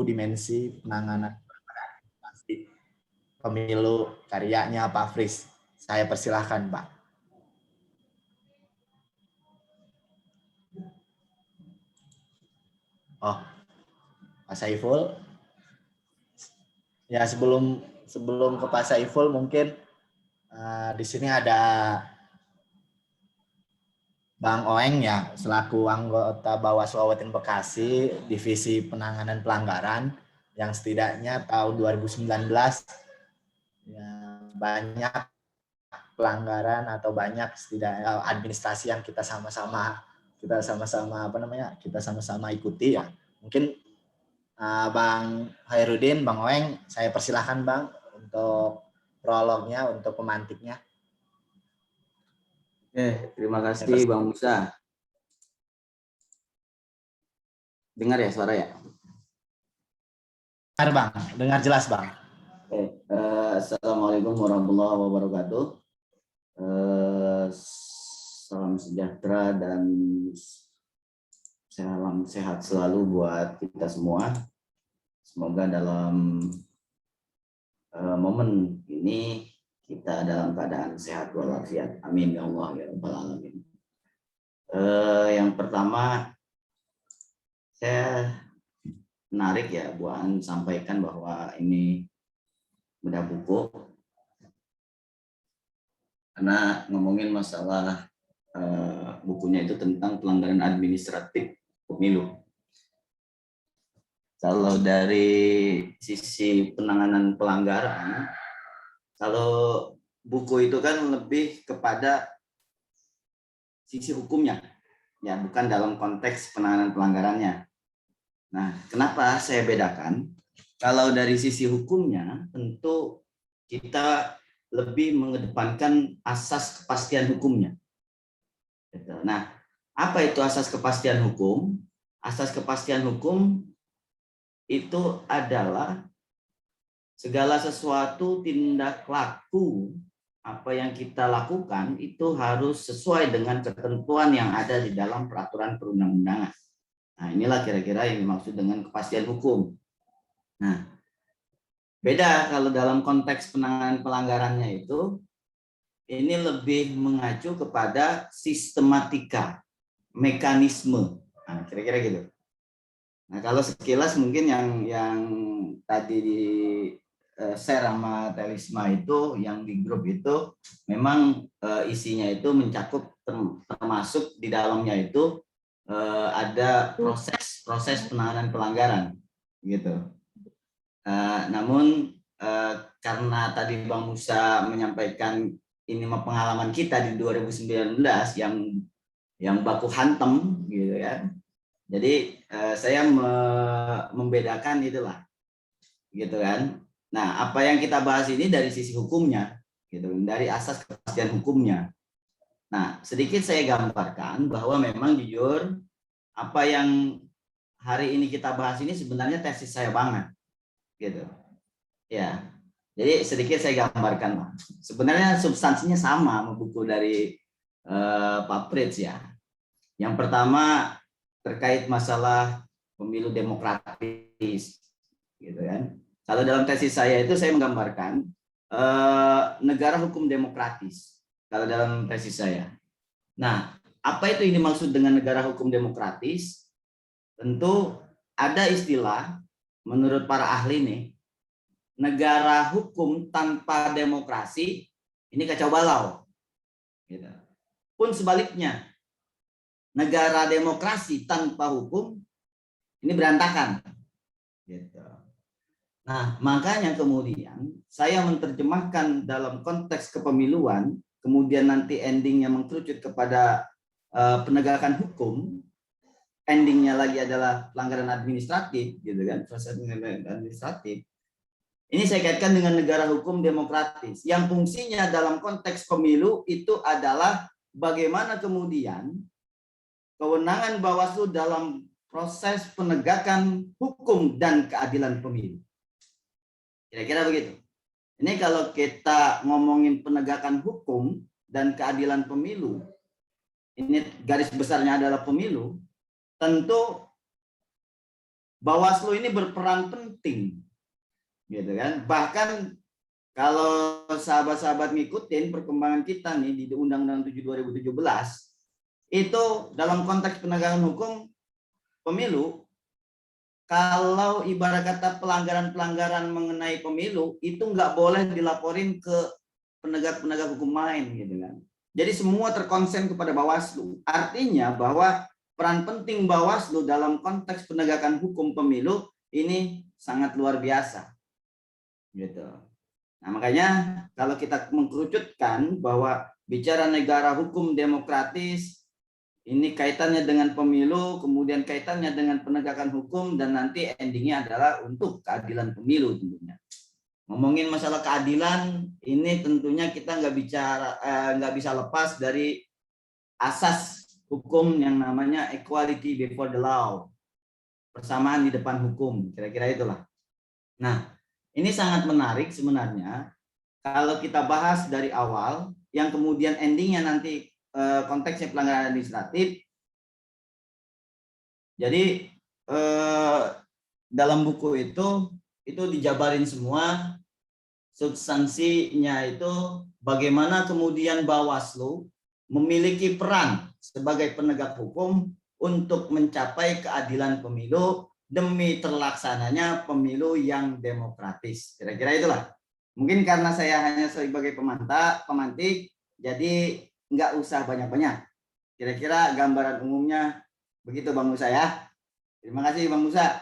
dimensi penanganan pemilu karyanya Pak Fris. Saya persilahkan, Pak. Oh, Pak Saiful. Ya, sebelum ke Pak Saiful mungkin di sini ada Bang Oeng ya, selaku anggota Bawaslu Kabupaten Bekasi, Divisi Penanganan Pelanggaran, yang setidaknya tahun 2019 ya, banyak pelanggaran atau banyak setidaknya administrasi yang kita sama-sama ikuti ya. Mungkin Bang Hairudin, Bang Oeng, saya persilahkan Bang untuk prolognya, untuk pemantiknya. Terima kasih Bang Musa. Dengar ya suara ya? Dengar Bang, dengar jelas Bang. Assalamualaikum warahmatullahi wabarakatuh. Salam sejahtera dan salam sehat selalu buat kita semua. Semoga dalam momen ini kita dalam keadaan sehat walafiat. Amin ya Allah ya Rabbal Alamin. Yang pertama, saya menarik ya Bu An sampaikan bahwa ini bedah buku karena ngomongin masalah bukunya itu tentang pelanggaran administratif pemilu. Kalau dari sisi penanganan pelanggaran, kalau buku itu kan lebih kepada sisi hukumnya, ya bukan dalam konteks penanganan pelanggarannya. Nah, kenapa saya bedakan? Kalau dari sisi hukumnya, tentu kita lebih mengedepankan asas kepastian hukumnya. Nah, apa itu asas kepastian hukum? Asas kepastian hukum itu adalah segala sesuatu tindak laku apa yang kita lakukan itu harus sesuai dengan ketentuan yang ada di dalam peraturan perundang-undangan. Nah, inilah kira-kira yang dimaksud dengan kepastian hukum. Nah, beda kalau dalam konteks penanganan pelanggarannya itu, ini lebih mengacu kepada sistematika, mekanisme. Nah, kira-kira gitu. Nah, kalau sekilas mungkin yang tadi di share sama Telisma itu, yang di grup itu, memang isinya itu mencakup termasuk di dalamnya itu ada proses penanganan pelanggaran gitu. Namun karena tadi Bang Musa menyampaikan ini pengalaman kita di 2019 yang baku hantem gitu ya. Jadi saya membedakan itulah gitu kan. Nah, apa yang kita bahas ini dari sisi hukumnya gitu, dari asas kepastian hukumnya. Nah, sedikit saya gambarkan bahwa memang jujur apa yang hari ini kita bahas ini sebenarnya tesis saya banget, gitu. Ya, jadi sedikit saya gambarkan. Sebenarnya substansinya sama sama buku dari Pak Fritz ya. Yang pertama terkait masalah pemilu demokratis, gitu kan. Kalau dalam tesis saya itu saya menggambarkan negara hukum demokratis. Kalau dalam tesis saya. Nah, apa itu yang dimaksud dengan negara hukum demokratis? Tentu ada istilah menurut para ahli nih, negara hukum tanpa demokrasi ini kacau balau. Gitu. Pun sebaliknya, negara demokrasi tanpa hukum ini berantakan. Gitu. Nah, makanya kemudian saya menerjemahkan dalam konteks kepemiluan, kemudian nanti endingnya mengkerucut kepada penegakan hukum, endingnya lagi adalah pelanggaran administratif, gitu kan, proses administratif. Ini saya kaitkan dengan negara hukum demokratis, yang fungsinya dalam konteks pemilu itu adalah bagaimana kemudian kewenangan Bawaslu dalam proses penegakan hukum dan keadilan pemilu. Kira-kira begitu. Ini kalau kita ngomongin penegakan hukum dan keadilan pemilu, ini garis besarnya adalah pemilu, tentu Bawaslu ini berperan penting, gitu kan. Bahkan kalau sahabat-sahabat ngikutin perkembangan kita nih di Undang-Undang 7 2017, itu dalam konteks penegakan hukum pemilu, kalau ibarat kata pelanggaran-pelanggaran mengenai pemilu itu nggak boleh dilaporin ke penegak-penegak hukum lain, gitu kan. Jadi semua terkonsen kepada Bawaslu. Artinya bahwa peran penting Bawaslu dalam konteks penegakan hukum pemilu ini sangat luar biasa, gitu. Nah, makanya kalau kita mengkerucutkan bahwa bicara negara hukum demokratis, ini kaitannya dengan pemilu, kemudian kaitannya dengan penegakan hukum, dan nanti endingnya adalah untuk keadilan pemilu tentunya. Ngomongin masalah keadilan, ini tentunya kita nggak bisa lepas dari asas hukum yang namanya equality before the law, persamaan di depan hukum, kira-kira itulah. Nah, ini sangat menarik sebenarnya kalau kita bahas dari awal, yang kemudian endingnya nanti konteksnya pelanggaran administratif. Jadi dalam buku itu dijabarin semua substansinya, itu bagaimana kemudian Bawaslu memiliki peran sebagai penegak hukum untuk mencapai keadilan pemilu demi terlaksananya pemilu yang demokratis. Kira-kira itulah. Mungkin karena saya hanya sebagai pemantik, jadi nggak usah banyak-banyak. Kira-kira gambaran umumnya begitu Bang Musa ya. Terima kasih Bang Musa.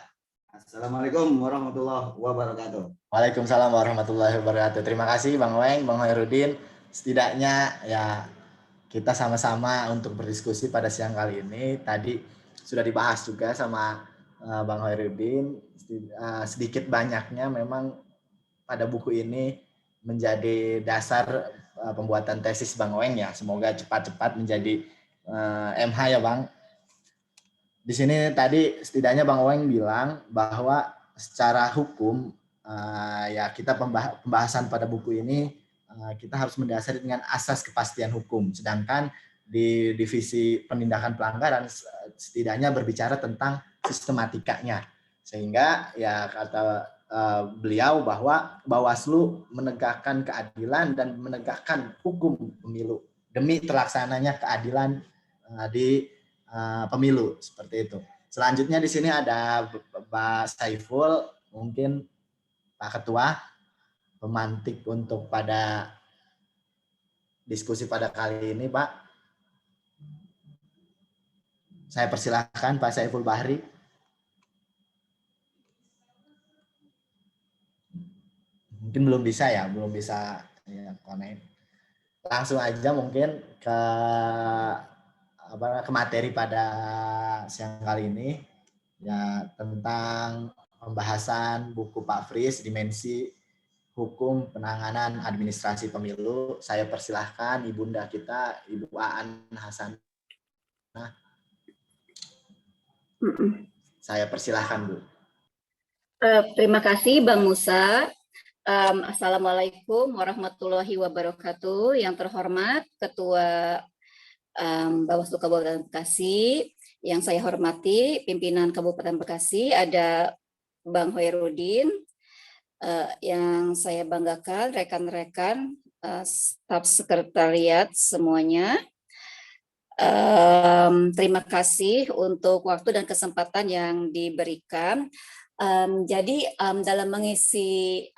Assalamualaikum warahmatullahi wabarakatuh. Waalaikumsalam warahmatullahi wabarakatuh. Terima kasih Bang Weng, Bang Hoirudin. Setidaknya ya kita sama-sama untuk berdiskusi pada siang kali ini. Tadi sudah dibahas juga sama Bang Hoirudin. Sedikit banyaknya memang pada buku ini menjadi dasar pembuatan tesis Bang Weng ya. Semoga cepat-cepat menjadi MH ya Bang. Di sini tadi setidaknya Bang Weng bilang bahwa secara hukum ya kita pembahasan pada buku ini kita harus mendasari dengan asas kepastian hukum. Sedangkan di divisi penindakan pelanggaran setidaknya berbicara tentang sistematikanya. Sehingga ya kata beliau bahwa Bawaslu menegakkan keadilan dan menegakkan hukum pemilu demi terlaksananya keadilan di pemilu, seperti itu. Selanjutnya di sini ada Pak Saiful, mungkin Pak Ketua, pemantik untuk pada diskusi pada kali ini, Pak. Saya persilahkan Pak Saiful Bahri. Mungkin belum bisa ya connect. Langsung aja mungkin ke materi pada siang kali ini ya, tentang pembahasan buku Pak Fris, Dimensi Hukum Penanganan Administrasi Pemilu. Saya persilahkan Ibunda kita, Ibu Aan Hasan. Saya persilahkan, Bu. Terima kasih Bang Musa. Assalamualaikum warahmatullahi wabarakatuh. Yang terhormat Ketua Bawaslu Kabupaten Bekasi, yang saya hormati pimpinan Kabupaten Bekasi, ada Bang Hoirudin, yang saya banggakan rekan-rekan staf sekretariat semuanya. Terima kasih untuk waktu dan kesempatan yang diberikan. Jadi dalam mengisi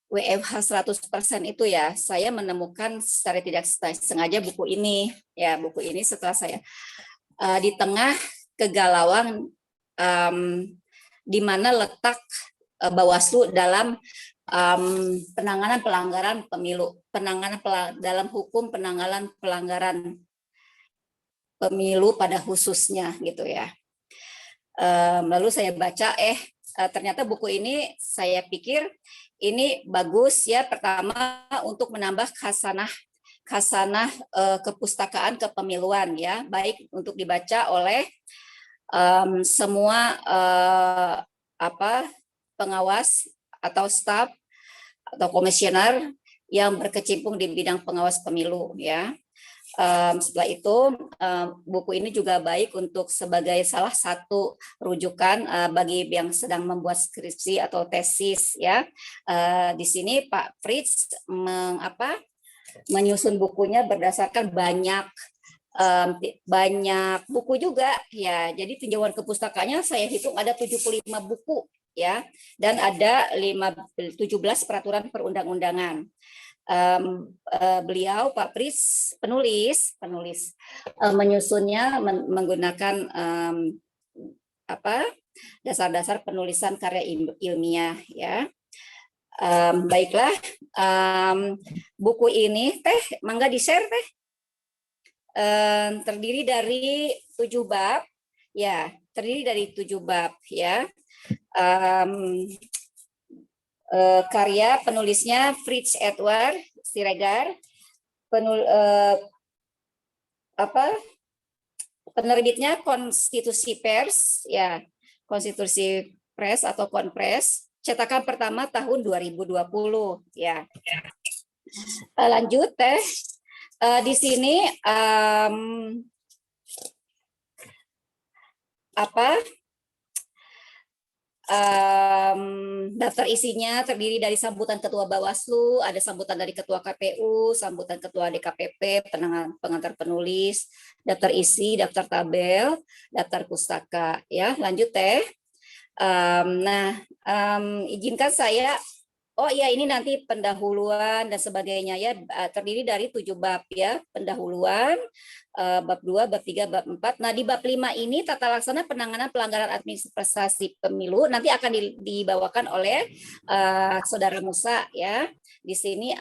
WFH 100% itu ya, saya menemukan secara tidak sengaja buku ini. Ya, buku ini setelah saya di tengah kegalauan di mana letak Bawaslu dalam penanganan pelanggaran pemilu, dalam hukum penanganan pelanggaran pemilu pada khususnya gitu ya. Lalu saya baca, ternyata buku ini saya pikir ini bagus ya, pertama untuk menambah khasanah kepustakaan kepemiluan ya, baik untuk dibaca oleh semua pengawas atau staf atau komisioner yang berkecimpung di bidang pengawas pemilu ya. Setelah itu buku ini juga baik untuk sebagai salah satu rujukan bagi yang sedang membuat skripsi atau tesis ya. Di sini Pak Fritz menyusun bukunya berdasarkan banyak buku juga ya. Jadi tinjauan ke pustakanya saya hitung ada 75 buku ya, dan ada 17 peraturan perundang-undangan. Beliau Pak Pris penulis menyusunnya menggunakan dasar-dasar penulisan karya ilmiah ya. Baiklah, buku ini mangga di-share terdiri dari 7 bab ya, ya. Karya penulisnya Fritz Edward Siregar, penerbitnya Konstitusi Pers ya, Konstitusi Press atau Konpres, cetakan pertama tahun 2020 ya. Lanjut di sini daftar isinya terdiri dari sambutan Ketua Bawaslu, ada sambutan dari Ketua KPU, sambutan Ketua DKPP, pengantar penulis, daftar isi, daftar tabel, daftar pustaka. Ya, lanjut izinkan saya. Oh iya, ini nanti pendahuluan dan sebagainya ya, terdiri dari 7 bab ya, pendahuluan, bab 2, bab 3, bab 4. Nah, di bab 5 ini tata laksana penanganan pelanggaran administrasi pemilu nanti akan dibawakan oleh Saudara Musa ya. Di sini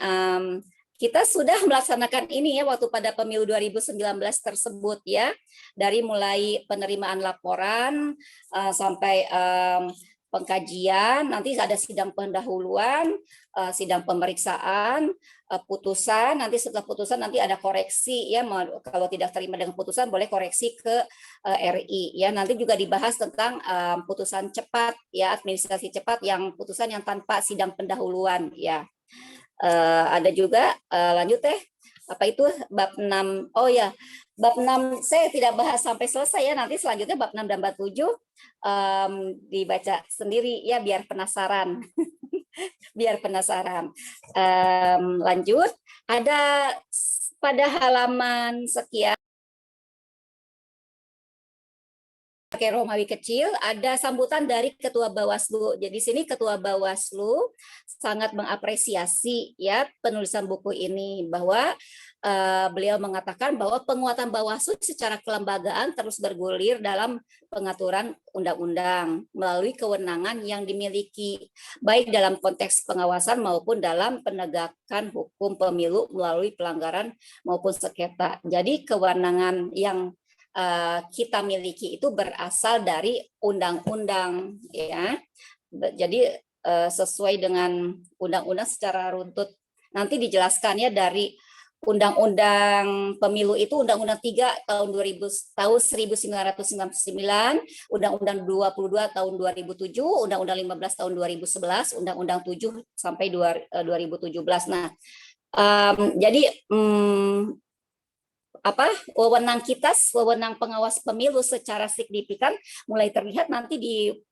kita sudah melaksanakan ini ya waktu pada pemilu 2019 tersebut ya, dari mulai penerimaan laporan sampai pengkajian, nanti ada sidang pendahuluan, sidang pemeriksaan, putusan, nanti setelah putusan nanti ada koreksi ya, kalau tidak terima dengan putusan boleh koreksi ke RI ya. Nanti juga dibahas tentang putusan cepat ya, administrasi cepat yang putusan yang tanpa sidang pendahuluan ya. Ada juga lanjut apa itu bab 6. Oh ya, bab 6 saya tidak bahas sampai selesai ya, nanti selanjutnya bab 6 dan bab 7 dibaca sendiri ya biar penasaran. Biar penasaran. Lanjut, ada pada halaman sekian pakai Romawi kecil, ada sambutan dari Ketua Bawaslu. Jadi sini Ketua Bawaslu sangat mengapresiasi ya penulisan buku ini, bahwa beliau mengatakan bahwa penguatan Bawaslu secara kelembagaan terus bergulir dalam pengaturan undang-undang melalui kewenangan yang dimiliki, baik dalam konteks pengawasan maupun dalam penegakan hukum pemilu melalui pelanggaran maupun sengketa. Jadi kewenangan yang kita miliki itu berasal dari undang-undang ya. Jadi sesuai dengan undang-undang secara runtut nanti dijelaskan ya, dari Undang-Undang Pemilu itu Undang-Undang 3 tahun 1999, Undang-Undang 22 tahun 2007, Undang-Undang 15 tahun 2011, Undang-Undang 7 sampai 2017. Nah, jadi wewenang pengawas pemilu secara signifikan mulai terlihat nanti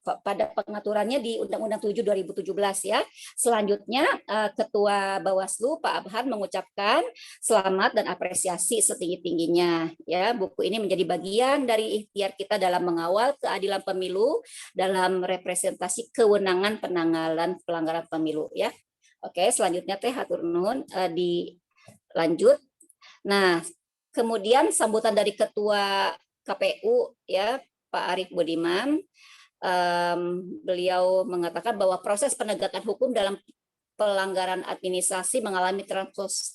pada pengaturannya di Undang-Undang 7 2017 ya. Selanjutnya Ketua Bawaslu Pak Abhan mengucapkan selamat dan apresiasi setinggi-tingginya ya. Buku ini menjadi bagian dari ikhtiar kita dalam mengawal keadilan pemilu dalam representasi kewenangan penanganan pelanggaran pemilu ya. Oke, selanjutnya hatur nuhun, dilanjut. Nah, kemudian sambutan dari Ketua KPU ya Pak Arief Budiman, beliau mengatakan bahwa proses penegakan hukum dalam pelanggaran administrasi mengalami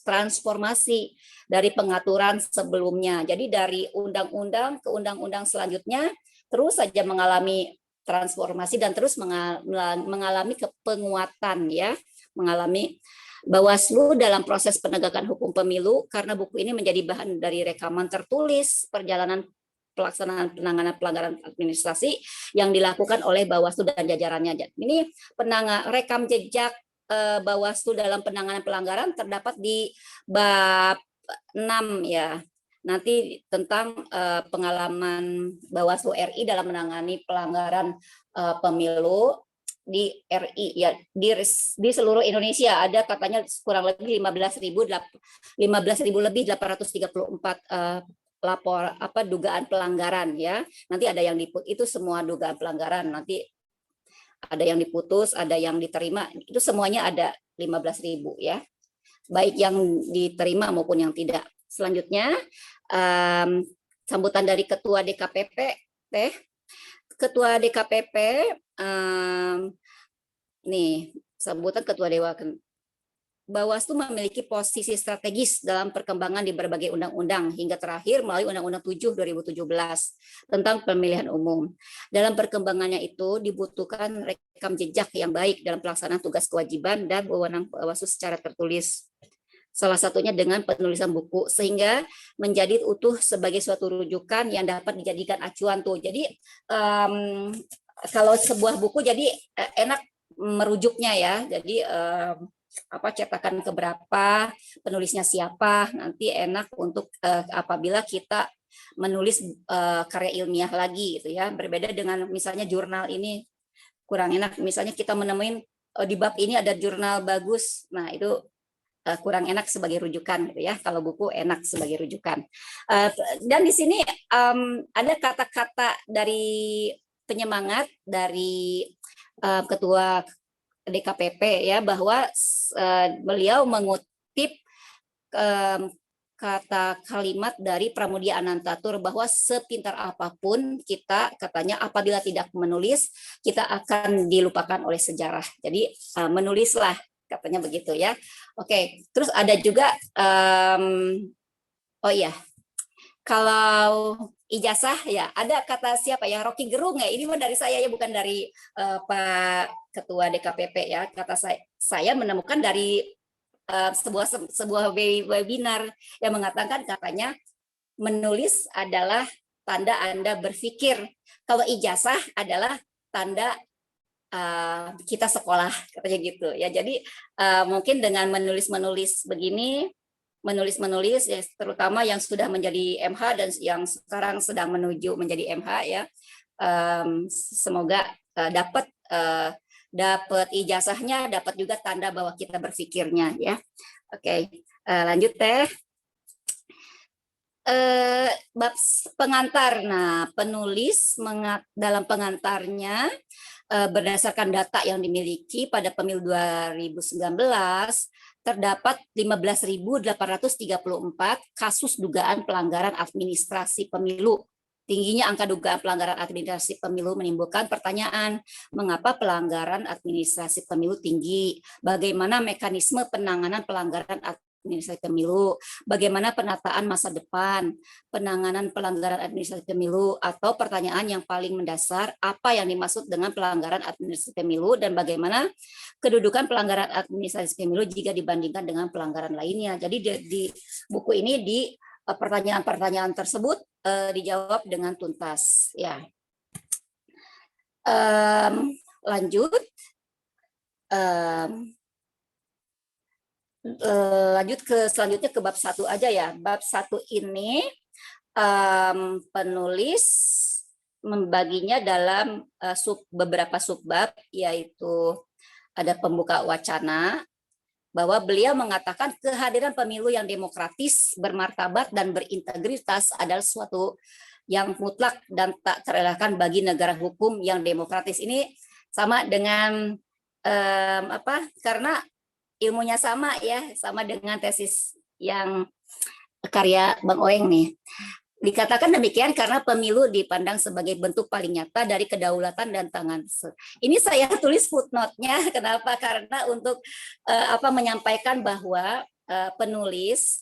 transformasi dari pengaturan sebelumnya. Jadi dari undang-undang ke undang-undang selanjutnya terus saja mengalami transformasi dan terus mengalami penguatan ya, mengalami Bawaslu dalam proses penegakan hukum pemilu, karena buku ini menjadi bahan dari rekaman tertulis perjalanan pelaksanaan penanganan pelanggaran administrasi yang dilakukan oleh Bawaslu dan jajarannya. Ini rekam jejak Bawaslu dalam penanganan pelanggaran terdapat di bab 6 ya. nanti tentang pengalaman Bawaslu RI dalam menangani pelanggaran pemilu di RI ya, di seluruh Indonesia ada katanya kurang lebih 15.000 lebih 834 lapor dugaan pelanggaran ya. Nanti ada yang itu semua dugaan pelanggaran, nanti ada yang diputus, ada yang diterima, itu semuanya ada 15.000 ya. Baik yang diterima maupun yang tidak. Selanjutnya sambutan dari Ketua DKPP Teh. Ketua DKPP nih sambutan Ketua Dewan. Bawaslu memiliki posisi strategis dalam perkembangan di berbagai undang-undang hingga terakhir melalui Undang-Undang 7 2017 tentang pemilihan umum. Dalam perkembangannya itu dibutuhkan rekam jejak yang baik dalam pelaksanaan tugas kewajiban dan wewenang Bawaslu secara tertulis. Salah satunya dengan penulisan buku sehingga menjadi utuh sebagai suatu rujukan yang dapat dijadikan acuan tuh. Jadi kalau sebuah buku jadi enak merujuknya ya. Jadi cetakan keberapa, penulisnya siapa, nanti enak untuk apabila kita menulis karya ilmiah lagi gitu ya. Berbeda dengan misalnya jurnal ini kurang enak, misalnya kita menemuin di bab ini ada jurnal bagus, nah itu kurang enak sebagai rujukan gitu ya. Kalau buku enak sebagai rujukan. Dan di sini ada kata-kata dari penyemangat dari Ketua DKPP ya, bahwa beliau mengutip kata kalimat dari Pramudia Anantatur bahwa sepintar apapun kita, katanya apabila tidak menulis kita akan dilupakan oleh sejarah. Jadi menulislah, katanya begitu ya. Oke, terus ada juga oh iya, kalau ijazah ya ada kata siapa ya, Rocky Gerung ya, ini mah dari saya ya, bukan dari Pak Ketua DKPP ya. Kata saya menemukan dari sebuah webinar yang mengatakan katanya menulis adalah tanda Anda berpikir, kalau ijazah adalah tanda kita sekolah, katanya gitu ya. Jadi mungkin dengan menulis begini, menulis ya, terutama yang sudah menjadi MH dan yang sekarang sedang menuju menjadi MH ya, semoga dapat ijazahnya, dapat juga tanda bahwa kita berpikirnya ya. Oke, lanjut Teh. Bab pengantar. Nah, penulis dalam pengantarnya berdasarkan data yang dimiliki pada pemilu 2019 terdapat 15.834 kasus dugaan pelanggaran administrasi pemilu. Tingginya angka dugaan pelanggaran administrasi pemilu menimbulkan pertanyaan, mengapa pelanggaran administrasi pemilu tinggi? Bagaimana mekanisme penanganan pelanggaran administrasi pemilu? Bagaimana penataan masa depan, penanganan pelanggaran administrasi pemilu? Atau pertanyaan yang paling mendasar, apa yang dimaksud dengan pelanggaran administrasi pemilu dan bagaimana kedudukan pelanggaran administrasi pemilu jika dibandingkan dengan pelanggaran lainnya? Jadi di buku ini pertanyaan-pertanyaan tersebut dijawab dengan tuntas ya. Lanjut selanjutnya ke bab 1 aja ya. Bab 1 ini penulis membaginya dalam beberapa subbab, yaitu ada pembuka wacana, bahwa beliau mengatakan kehadiran pemilu yang demokratis, bermartabat, dan berintegritas adalah suatu yang mutlak dan tak terelakkan bagi negara hukum yang demokratis. Ini sama dengan karena ilmunya sama ya, sama dengan tesis yang karya Bang Oeng nih. Dikatakan demikian karena pemilu dipandang sebagai bentuk paling nyata dari kedaulatan dan tangan. Ini saya tulis footnote-nya. Kenapa? Karena untuk menyampaikan bahwa penulis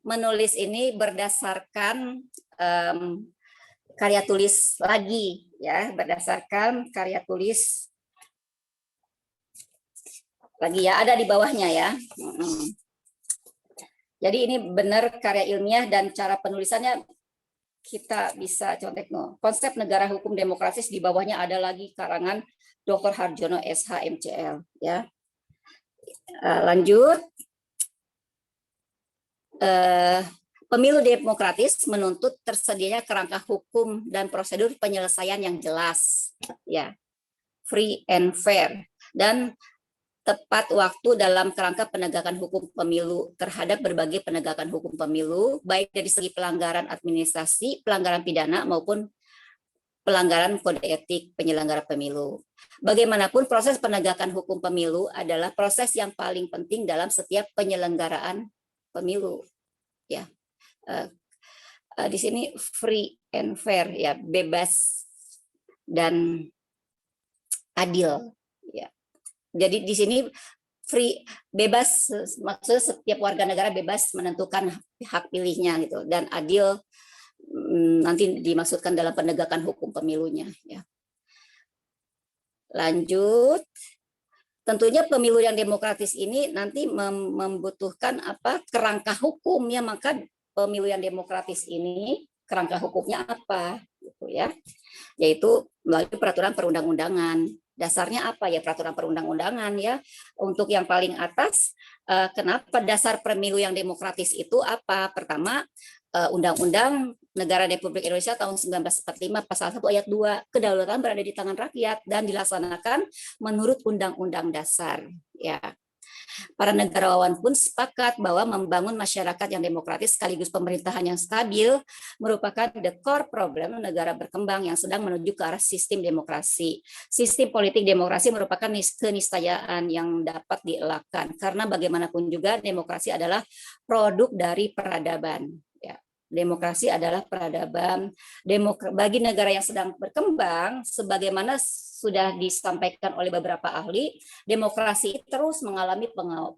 menulis ini berdasarkan karya tulis lagi, ya, berdasarkan karya tulis lagi ya, ada di bawahnya ya. Jadi ini benar karya ilmiah dan cara penulisannya kita bisa contek konsep negara hukum demokratis, di bawahnya ada lagi karangan Dr. Harjono SH MCL ya. Lanjut. Pemilu demokratis menuntut tersedianya kerangka hukum dan prosedur penyelesaian yang jelas, ya, free and fair, dan tepat waktu dalam kerangka penegakan hukum pemilu terhadap berbagai penegakan hukum pemilu, baik dari segi pelanggaran administrasi, pelanggaran pidana, maupun pelanggaran kode etik penyelenggara pemilu. Bagaimanapun, proses penegakan hukum pemilu adalah proses yang paling penting dalam setiap penyelenggaraan pemilu. Ya, di sini free and fair, ya, bebas dan adil. Ya, jadi di sini free, bebas, maksudnya setiap warga negara bebas menentukan hak pilihnya gitu, dan adil nanti dimaksudkan dalam penegakan hukum pemilunya, ya. Lanjut, tentunya pemilu yang demokratis ini nanti membutuhkan kerangka hukum, ya, maka pemilu yang demokratis ini kerangka hukumnya apa gitu, ya, yaitu melalui peraturan perundang-undangan. Dasarnya apa, ya, peraturan perundang-undangan, ya. Untuk yang paling atas, kenapa dasar pemilu yang demokratis itu apa? Pertama, Undang-Undang Negara Republik Indonesia tahun 1945 pasal 1 ayat 2, kedaulatan berada di tangan rakyat dan dilaksanakan menurut Undang-Undang Dasar, ya. Para negarawan pun sepakat bahwa membangun masyarakat yang demokratis sekaligus pemerintahan yang stabil merupakan the core problem negara berkembang yang sedang menuju ke arah sistem demokrasi. Sistem politik demokrasi merupakan keniscayaan yang dapat dielakkan, karena bagaimanapun juga demokrasi adalah produk dari peradaban. Demokrasi adalah peradaban. Bagi negara yang sedang berkembang, sebagaimana sudah disampaikan oleh beberapa ahli, demokrasi terus mengalami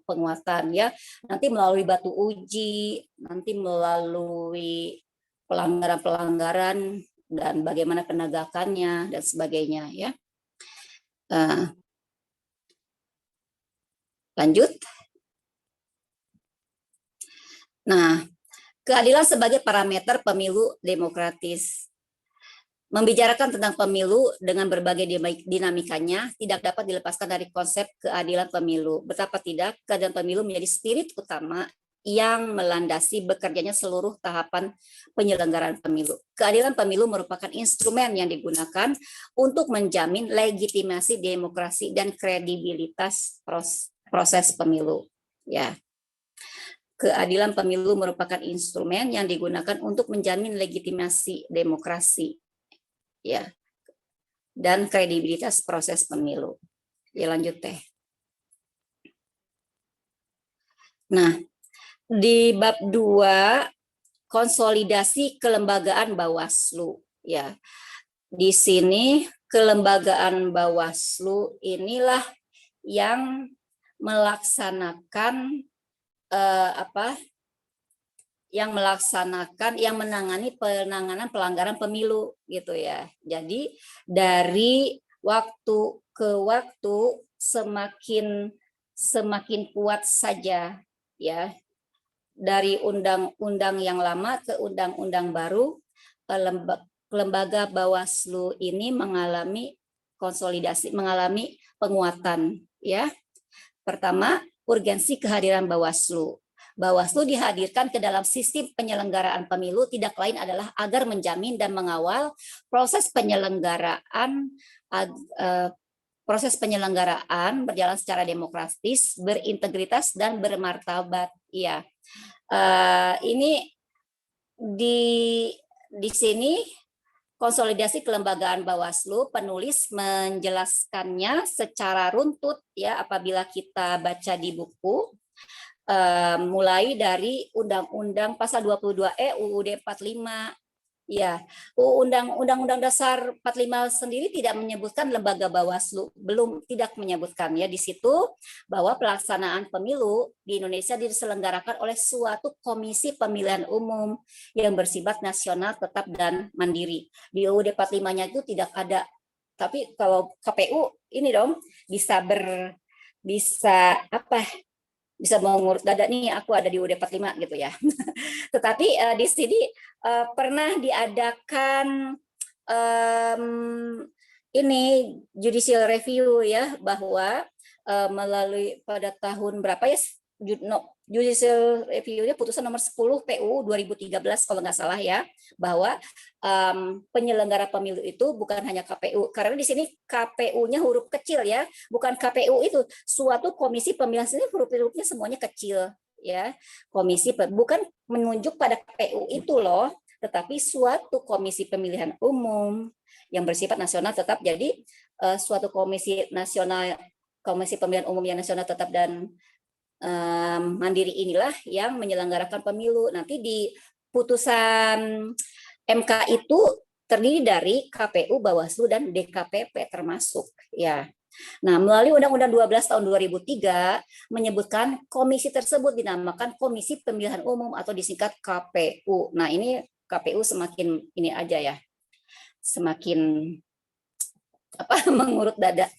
penguatan, ya. Nanti melalui batu uji, nanti melalui pelanggaran-pelanggaran dan bagaimana penegakannya dan sebagainya, ya. Lanjut. Nah, keadilan sebagai parameter pemilu demokratis. Membicarakan tentang pemilu dengan berbagai dinamikanya tidak dapat dilepaskan dari konsep keadilan pemilu. Betapa tidak, keadilan pemilu menjadi spirit utama yang melandasi bekerjanya seluruh tahapan penyelenggaraan pemilu. Keadilan pemilu merupakan instrumen yang digunakan untuk menjamin legitimasi demokrasi dan kredibilitas proses pemilu. Ya. Keadilan pemilu merupakan instrumen yang digunakan untuk menjamin legitimasi demokrasi, ya, dan kredibilitas proses pemilu. Ya, lanjut teh. Nah, di bab 2 konsolidasi kelembagaan Bawaslu, ya. Di sini kelembagaan Bawaslu inilah yang melaksanakan yang menangani penanganan pelanggaran pemilu gitu, ya. Jadi dari waktu ke waktu semakin kuat saja, ya, dari undang-undang yang lama ke undang-undang baru, lembaga Bawaslu ini mengalami konsolidasi, mengalami penguatan, ya. Pertama, urgensi kehadiran Bawaslu. Bawaslu dihadirkan ke dalam sistem penyelenggaraan pemilu tidak lain adalah agar menjamin dan mengawal proses penyelenggaraan berjalan secara demokratis, berintegritas dan bermartabat. Ya, ini di sini konsolidasi kelembagaan Bawaslu, penulis menjelaskannya secara runtut, ya, apabila kita baca di buku, mulai dari Undang-Undang Pasal 22E UUD 45, ya. Undang-Undang Dasar 45 sendiri tidak menyebutkan lembaga Bawaslu, tidak menyebutkan, ya, di situ bahwa pelaksanaan pemilu di Indonesia diselenggarakan oleh suatu komisi pemilihan umum yang bersifat nasional, tetap dan mandiri. Di UUD 45-nya itu tidak ada. Tapi kalau KPU ini dong bisa mengurut dada nih, aku ada di UUD 45 gitu, ya. Tetapi di sini pernah diadakan ini judicial review, ya, bahwa melalui pada tahun berapa, ya, judicial review-nya putusan nomor 10 PU 2013 kalau nggak salah ya, bahwa penyelenggara pemilu itu bukan hanya KPU, karena di sini KPU-nya huruf kecil ya, bukan KPU itu suatu komisi pemilihan, sini huruf-hurufnya semuanya kecil ya, komisi bukan menunjuk pada KPU itu loh, tetapi suatu komisi pemilihan umum yang bersifat nasional tetap. Jadi suatu komisi nasional, komisi pemilihan umum yang nasional tetap dan mandiri inilah yang menyelenggarakan pemilu. Nanti di putusan MK itu terdiri dari KPU, Bawaslu, dan DKPP termasuk ya. Nah, melalui Undang-Undang 12 tahun 2003 menyebutkan komisi tersebut dinamakan Komisi Pemilihan Umum atau disingkat KPU. Nah, ini KPU semakin ini aja ya, semakin mengurut dada,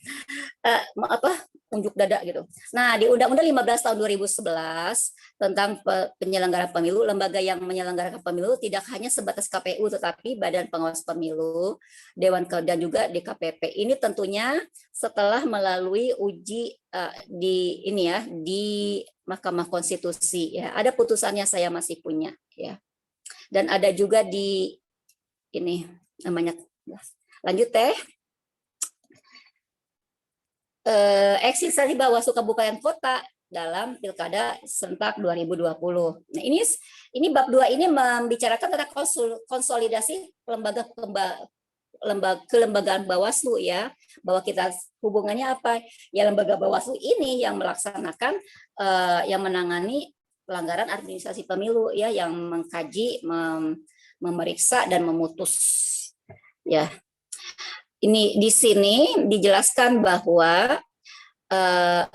unjuk dada gitu. Nah, di Undang-Undang 15 tahun 2011 tentang penyelenggaraan pemilu, lembaga yang menyelenggarakan pemilu tidak hanya sebatas KPU tetapi Badan Pengawas Pemilu, Dewan dan juga DKPP. Ini tentunya setelah melalui uji di ini ya, di Mahkamah Konstitusi ya. Ada putusannya, saya masih punya ya. Dan ada juga di ini namanya, lanjut teh, eksistensi Bawaslu Kabupaten Kota dalam Pilkada serentak 2020. Nah, ini bab 2 ini membicarakan tentang konsolidasi kelembagaan Bawaslu ya, bahwa kita hubungannya apa ya, lembaga Bawaslu ini yang melaksanakan yang menangani pelanggaran administrasi pemilu ya, yang mengkaji, memeriksa dan memutus ya. Ini di sini dijelaskan bahwa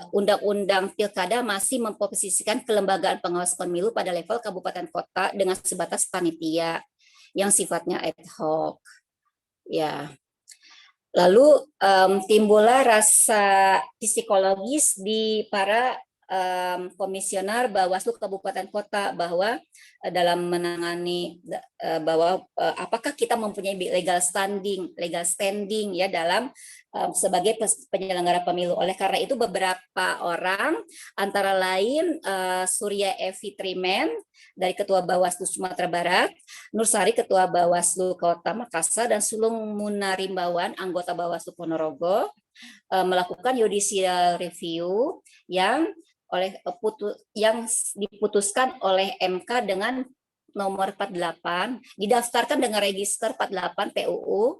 Undang-Undang Pilkada masih memposisikan kelembagaan pengawas pemilu pada level kabupaten kota dengan sebatas panitia yang sifatnya ad hoc. Ya. Lalu timbullah rasa psikologis di para komisioner Bawaslu Kabupaten Kota bahwa dalam menangani bahwa apakah kita mempunyai legal standing ya dalam sebagai penyelenggara pemilu. Oleh karena itu beberapa orang antara lain Surya Evi Trimen dari Ketua Bawaslu Sumatera Barat, Nursari Ketua Bawaslu Kota Makassar, dan Sulung Munarimbawan anggota Bawaslu Ponorogo melakukan judicial review yang diputuskan oleh MK dengan nomor 48, didaftarkan dengan register 48 PUU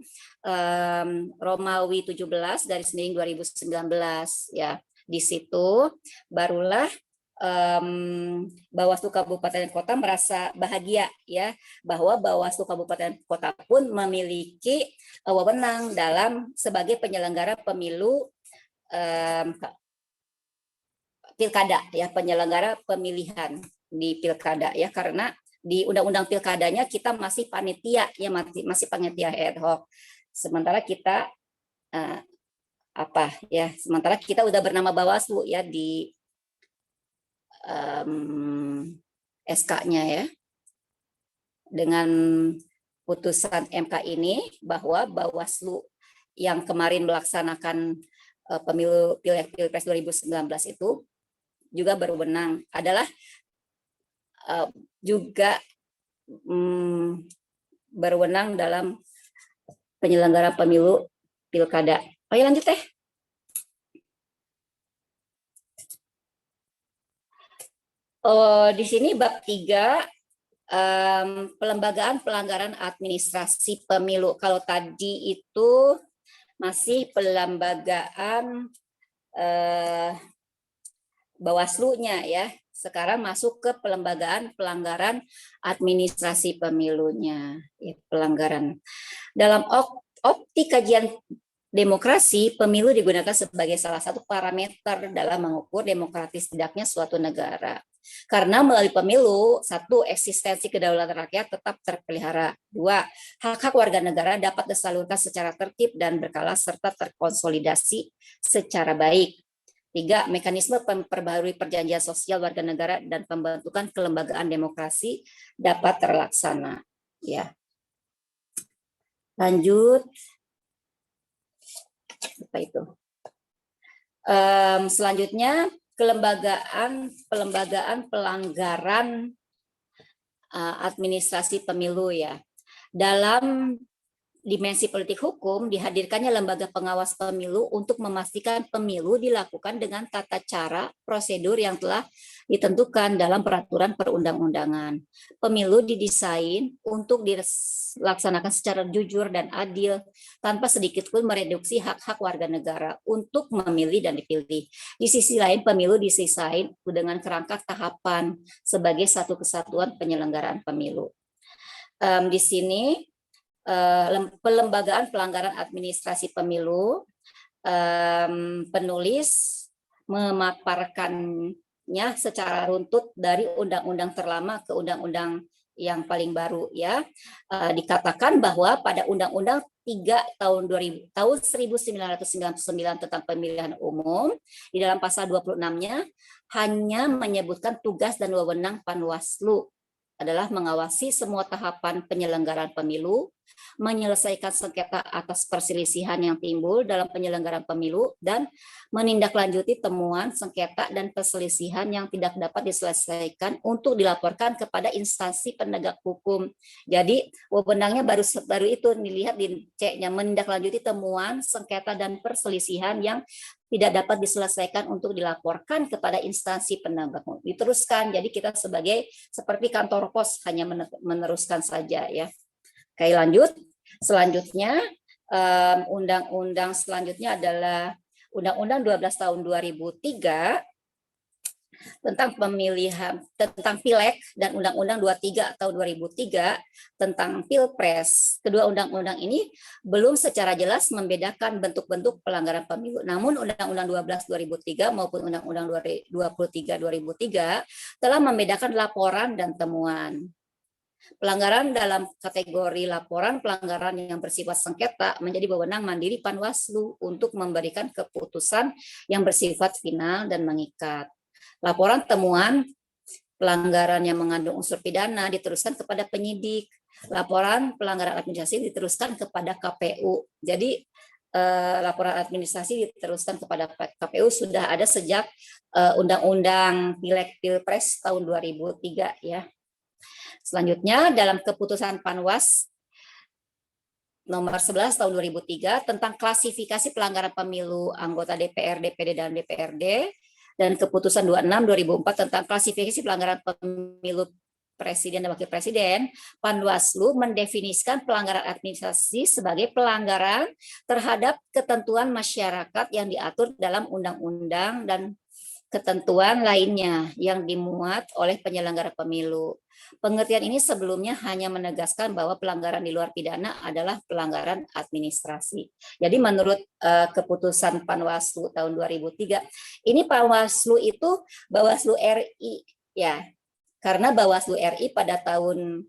Romawi 17 garis miring 2019 ya. Di situ barulah Bawaslu Kabupaten Kota merasa bahagia ya, bahwa Bawaslu Kabupaten Kota pun memiliki wewenang dalam sebagai penyelenggara pemilu pilkada ya, penyelenggara pemilihan di pilkada ya, karena di undang-undang pilkadanya kita masih panitia ya, masih panitia ad hoc, sementara kita sementara kita udah bernama Bawaslu ya di SK-nya ya. Dengan putusan MK ini bahwa Bawaslu yang kemarin melaksanakan pemilu Pilpres 2019 itu juga berwenang, adalah juga berwenang dalam penyelenggara pemilu pilkada. Ayo lanjut teh. Di sini bab 3 pelembagaan pelanggaran administrasi pemilu. Kalau tadi itu masih pelembagaan Bawaslu-nya ya. Sekarang masuk ke pelembagaan pelanggaran administrasi pemilunya. Ya, pelanggaran. Dalam optik kajian demokrasi, pemilu digunakan sebagai salah satu parameter dalam mengukur demokratis tidaknya suatu negara. Karena melalui pemilu, 1, eksistensi kedaulatan rakyat tetap terpelihara. 2, hak-hak warga negara dapat disalurkan secara tertib dan berkala serta terkonsolidasi secara baik. 3, mekanisme memperbarui perjanjian sosial warga negara dan pembentukan kelembagaan demokrasi dapat terlaksana. Ya. Lanjut. Apa itu? Selanjutnya pelembagaan pelanggaran administrasi pemilu ya. Dalam dimensi politik hukum, dihadirkannya lembaga pengawas pemilu untuk memastikan pemilu dilakukan dengan tata cara, prosedur yang telah ditentukan dalam peraturan perundang-undangan. Pemilu didesain untuk dilaksanakan secara jujur dan adil, tanpa sedikit pun mereduksi hak-hak warga negara untuk memilih dan dipilih. Di sisi lain, pemilu didesain dengan kerangka tahapan sebagai satu kesatuan penyelenggaraan pemilu. Di sini pelembagaan pelanggaran administrasi pemilu, penulis memaparkannya secara runtut dari undang-undang terlama ke undang-undang yang paling baru ya. Dikatakan bahwa pada Undang-Undang 3 tahun 1999 tentang pemilihan umum, di dalam pasal 26-nya hanya menyebutkan tugas dan wewenang Panwaslu adalah mengawasi semua tahapan penyelenggaraan pemilu, menyelesaikan sengketa atas perselisihan yang timbul dalam penyelenggaraan pemilu, dan menindaklanjuti temuan, sengketa, dan perselisihan yang tidak dapat diselesaikan untuk dilaporkan kepada instansi penegak hukum. Jadi wewenangnya baru itu dilihat di C-nya, menindaklanjuti temuan, sengketa, dan perselisihan yang tidak dapat diselesaikan untuk dilaporkan kepada instansi penegak hukum. Diteruskan, jadi kita sebagai seperti kantor pos hanya meneruskan saja ya. Oke, lanjut. Selanjutnya undang-undang selanjutnya adalah Undang-Undang 12 tahun 2003 tentang pemilihan, tentang Pileg, dan Undang-Undang 23 tahun 2003 tentang Pilpres. Kedua undang-undang ini belum secara jelas membedakan bentuk-bentuk pelanggaran pemilu. Namun Undang-Undang 12 2003 maupun Undang-Undang 23 2003 telah membedakan laporan dan temuan. Pelanggaran dalam kategori laporan pelanggaran yang bersifat sengketa menjadi wewenang mandiri Panwaslu untuk memberikan keputusan yang bersifat final dan mengikat. Laporan temuan pelanggaran yang mengandung unsur pidana diteruskan kepada penyidik. Laporan pelanggaran administrasi diteruskan kepada KPU. Jadi laporan administrasi diteruskan kepada KPU sudah ada sejak Undang-Undang Pileg Pilpres tahun 2003 ya. Selanjutnya dalam keputusan Panwas nomor 11 tahun 2003 tentang klasifikasi pelanggaran pemilu anggota DPR, DPD, dan DPRD, dan keputusan 26 2004 tentang klasifikasi pelanggaran pemilu presiden dan wakil presiden, Panwaslu mendefinisikan pelanggaran administrasi sebagai pelanggaran terhadap ketentuan masyarakat yang diatur dalam undang-undang dan ketentuan lainnya yang dimuat oleh penyelenggara pemilu. Pengertian ini sebelumnya hanya menegaskan bahwa pelanggaran di luar pidana adalah pelanggaran administrasi. Jadi menurut keputusan Panwaslu tahun 2003, ini Panwaslu itu Bawaslu RI ya. Karena Bawaslu RI pada tahun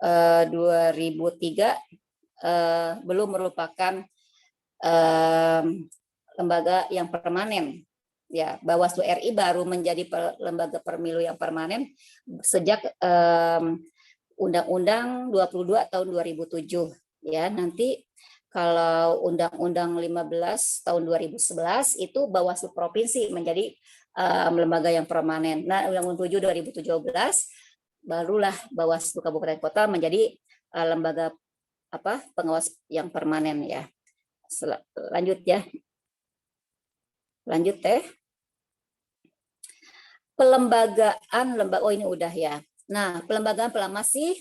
2003 belum merupakan lembaga yang permanen. Ya, Bawaslu RI baru menjadi lembaga pemilu yang permanen sejak Undang-Undang 22 tahun 2007. Ya, nanti kalau Undang-Undang 15 tahun 2011 itu Bawaslu provinsi menjadi lembaga yang permanen. Nah, Undang-Undang 7 2017 barulah Bawaslu kabupaten kota menjadi lembaga pengawas yang permanen ya. Lanjut ya. Lanjut teh. Pelembagaan oh ini udah ya. Nah, pelembagaan masih.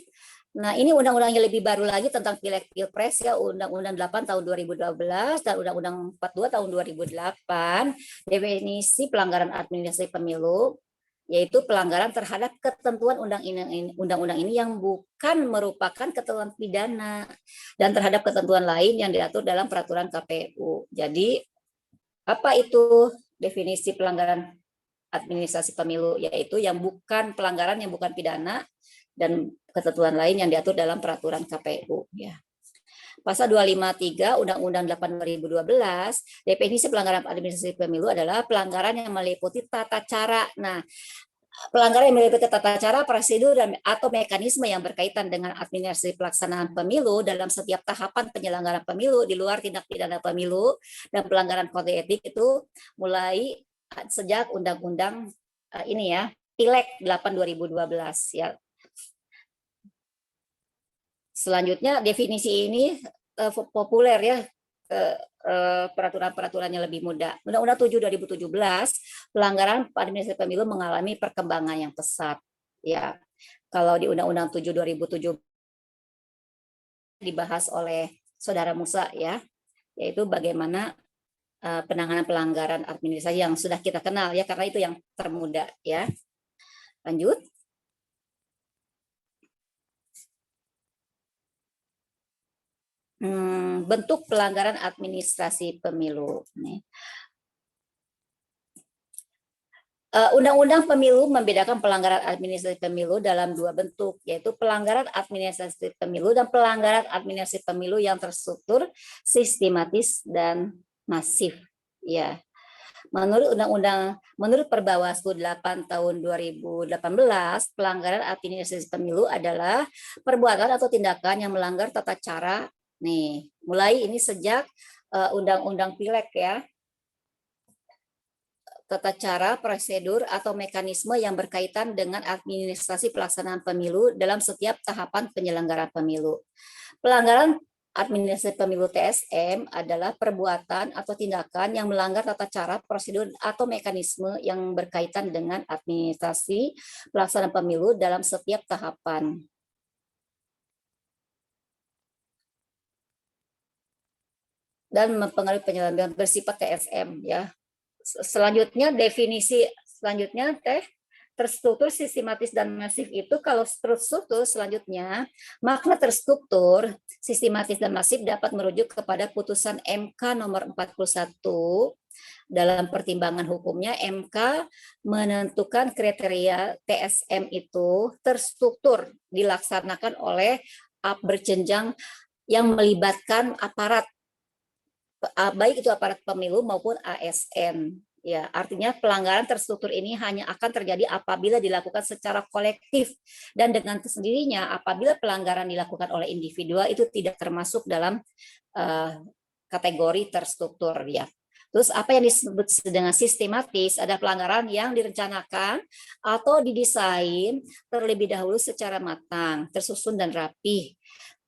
Nah, ini undang-undang yang lebih baru lagi tentang Pileg Pilpres ya, Undang-Undang 8 tahun 2012 dan Undang-Undang 42 tahun 2008, definisi pelanggaran administrasi pemilu yaitu pelanggaran terhadap ketentuan undang-undang ini yang bukan merupakan ketentuan pidana dan terhadap ketentuan lain yang diatur dalam peraturan KPU. Jadi apa itu definisi pelanggaran administrasi pemilu, yaitu yang bukan pelanggaran yang bukan pidana dan ketentuan lain yang diatur dalam peraturan KPU ya. Pasal 253 Undang-Undang 8 2012, definisi pelanggaran administrasi pemilu adalah pelanggaran yang meliputi tata cara. Nah, pelanggaran yang meliputi tata cara, prosedur, atau mekanisme yang berkaitan dengan administrasi pelaksanaan pemilu dalam setiap tahapan penyelenggaraan pemilu di luar tindak pidana pemilu dan pelanggaran kode etik itu mulai sejak undang-undang ini ya, Pileg 8 2012 ya. Selanjutnya definisi ini populer ya, peraturan-peraturannya lebih mudah. Undang-Undang 7 2017, pelanggaran administrasi pemilu mengalami perkembangan yang pesat. Ya, kalau di Undang-Undang 7 2007 dibahas oleh Saudara Musa ya, yaitu bagaimana penanganan pelanggaran administrasi yang sudah kita kenal ya, karena itu yang termuda ya. Lanjut. Bentuk pelanggaran administrasi pemilu. Undang-Undang Pemilu membedakan pelanggaran administrasi pemilu dalam dua bentuk, yaitu pelanggaran administrasi pemilu dan pelanggaran administrasi pemilu yang terstruktur, sistematis, dan masif. Ya, menurut Perbawaslu 8 tahun 2018, pelanggaran administrasi pemilu adalah perbuatan atau tindakan yang melanggar tata cara. Nih, mulai ini sejak Undang-Undang Pileg ya. Tata cara, prosedur, atau mekanisme yang berkaitan dengan administrasi pelaksanaan pemilu dalam setiap tahapan penyelenggaraan pemilu. Pelanggaran administrasi pemilu TSM adalah perbuatan atau tindakan yang melanggar tata cara, prosedur, atau mekanisme yang berkaitan dengan administrasi pelaksanaan pemilu dalam setiap tahapan. Dan mempengaruhi penyelenggaraan bersifat TSM ya. Selanjutnya definisi selanjutnya terstruktur, sistematis, dan masif itu kalau terstruktur selanjutnya makna terstruktur, sistematis, dan masif dapat merujuk kepada putusan MK nomor 41. Dalam pertimbangan hukumnya MK menentukan kriteria TSM itu terstruktur dilaksanakan oleh berjenjang yang melibatkan aparat, baik itu aparat pemilu maupun ASN. Ya, artinya pelanggaran terstruktur ini hanya akan terjadi apabila dilakukan secara kolektif dan dengan sendirinya apabila pelanggaran dilakukan oleh individu itu tidak termasuk dalam kategori terstruktur ya. Terus apa yang disebut dengan sistematis adalah pelanggaran yang direncanakan atau didesain terlebih dahulu secara matang, tersusun dan rapi.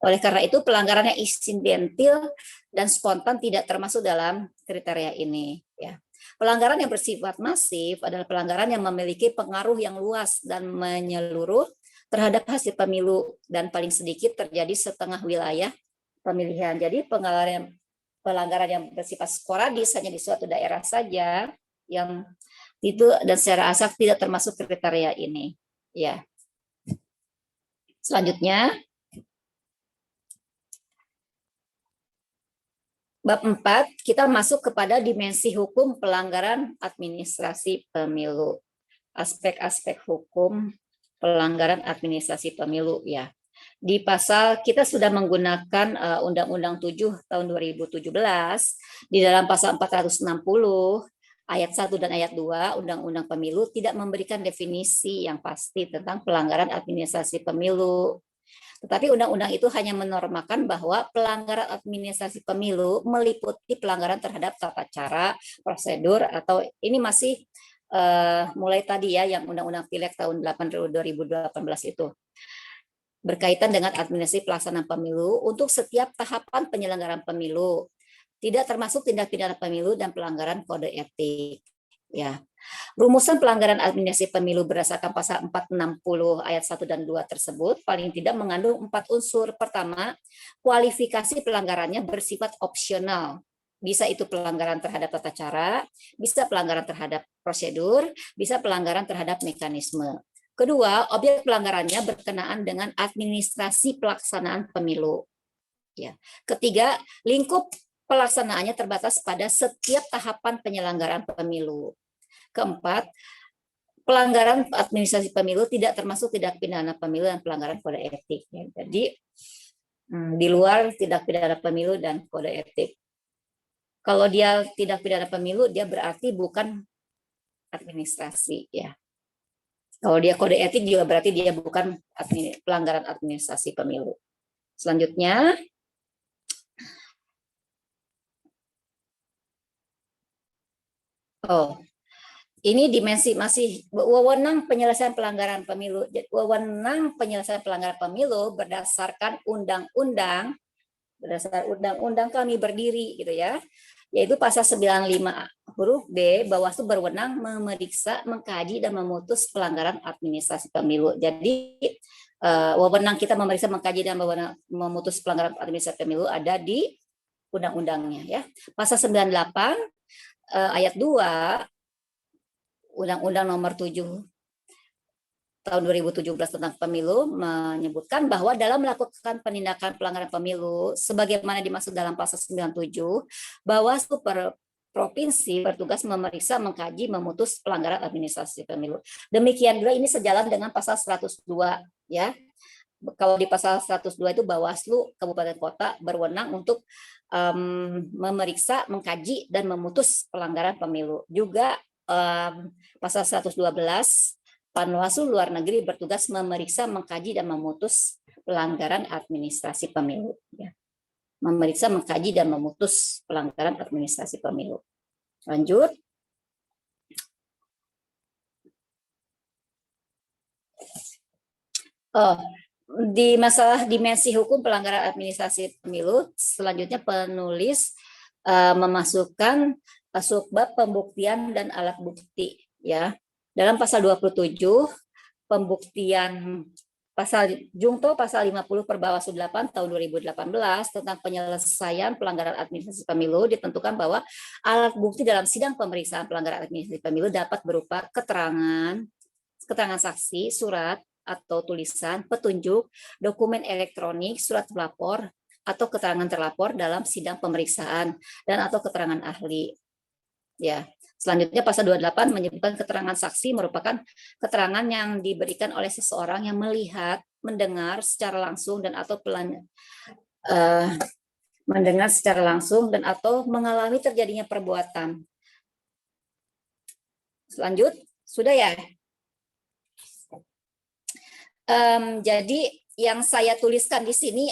Oleh karena itu pelanggaran yang insidentil dan spontan tidak termasuk dalam kriteria ini ya. Pelanggaran yang bersifat masif adalah pelanggaran yang memiliki pengaruh yang luas dan menyeluruh terhadap hasil pemilu dan paling sedikit terjadi setengah wilayah pemilihan. Jadi pelanggaran yang bersifat sporadis hanya di suatu daerah saja yang itu dan secara asal tidak termasuk kriteria ini ya. Selanjutnya bab 4, kita masuk kepada dimensi hukum pelanggaran administrasi pemilu. Aspek-aspek hukum pelanggaran administrasi pemilu ya. Di pasal kita sudah menggunakan Undang-Undang 7 tahun 2017 di dalam pasal 460 ayat 1 dan ayat 2 Undang-Undang Pemilu tidak memberikan definisi yang pasti tentang pelanggaran administrasi pemilu. Tetapi undang-undang itu hanya menormakan bahwa pelanggaran administrasi pemilu meliputi pelanggaran terhadap tata cara, prosedur, atau ini masih mulai tadi ya yang Undang-Undang Pileg tahun 8 2018 itu. Berkaitan dengan administrasi pelaksanaan pemilu untuk setiap tahapan penyelenggaraan pemilu. Tidak termasuk tindak pidana pemilu dan pelanggaran kode etik. Ya. Rumusan pelanggaran administrasi pemilu berdasarkan pasal 460 ayat 1 dan 2 tersebut paling tidak mengandung 4 unsur. Pertama, kualifikasi pelanggarannya bersifat opsional. Bisa itu pelanggaran terhadap tata cara, bisa pelanggaran terhadap prosedur, bisa pelanggaran terhadap mekanisme. Kedua, objek pelanggarannya berkenaan dengan administrasi pelaksanaan pemilu. Ya. Ketiga, lingkup pelaksanaannya terbatas pada setiap tahapan penyelenggaraan pemilu. Keempat, pelanggaran administrasi pemilu tidak termasuk tindak pidana pemilu dan pelanggaran kode etik. Jadi di luar tindak pidana pemilu dan kode etik. Kalau dia tindak pidana pemilu, dia berarti bukan administrasi ya. Kalau dia kode etik juga berarti dia bukan pelanggaran administrasi pemilu. Selanjutnya, ini dimensi masih wewenang penyelesaian pelanggaran pemilu. Wewenang penyelesaian pelanggaran pemilu berdasarkan undang-undang, berdasarkan undang-undang kami berdiri gitu ya, yaitu pasal 95 huruf B, Bawaslu berwenang memeriksa, mengkaji dan memutus pelanggaran administrasi pemilu. Jadi wewenang kita memeriksa, mengkaji dan memutus pelanggaran administrasi pemilu ada di undang-undangnya ya. Pasal 98 ayat 2 Undang-Undang Nomor 7 tahun 2017 tentang pemilu menyebutkan bahwa dalam melakukan penindakan pelanggaran pemilu sebagaimana dimaksud dalam pasal 97, Bawaslu provinsi bertugas memeriksa, mengkaji, memutus pelanggaran administrasi pemilu. Demikian juga ini sejalan dengan pasal 102 ya. Kalau di pasal 102 itu Bawaslu kabupaten kota berwenang untuk memeriksa, mengkaji dan memutus pelanggaran pemilu. Juga pasal 112 Panwaslu luar negeri bertugas memeriksa, mengkaji dan memutus pelanggaran administrasi pemilu. Ya. Memeriksa, mengkaji dan memutus pelanggaran administrasi pemilu. Lanjut. Di masalah dimensi hukum pelanggaran administrasi pemilu, selanjutnya penulis memasukkan subbab pembuktian dan alat bukti ya. Dalam pasal 27 pembuktian pasal Jungto pasal 50 Perbawaslu 8 tahun 2018 tentang penyelesaian pelanggaran administrasi pemilu ditentukan bahwa alat bukti dalam sidang pemeriksaan pelanggaran administrasi pemilu dapat berupa keterangan saksi, surat atau tulisan, petunjuk, dokumen elektronik, surat pelapor atau keterangan terlapor dalam sidang pemeriksaan dan atau keterangan ahli. Ya. Selanjutnya pasal 28 menyebutkan keterangan saksi merupakan keterangan yang diberikan oleh seseorang yang melihat, mendengar secara langsung dan atau mendengar secara langsung dan atau mengalami terjadinya perbuatan. Lanjut, sudah ya? Jadi yang saya tuliskan di sini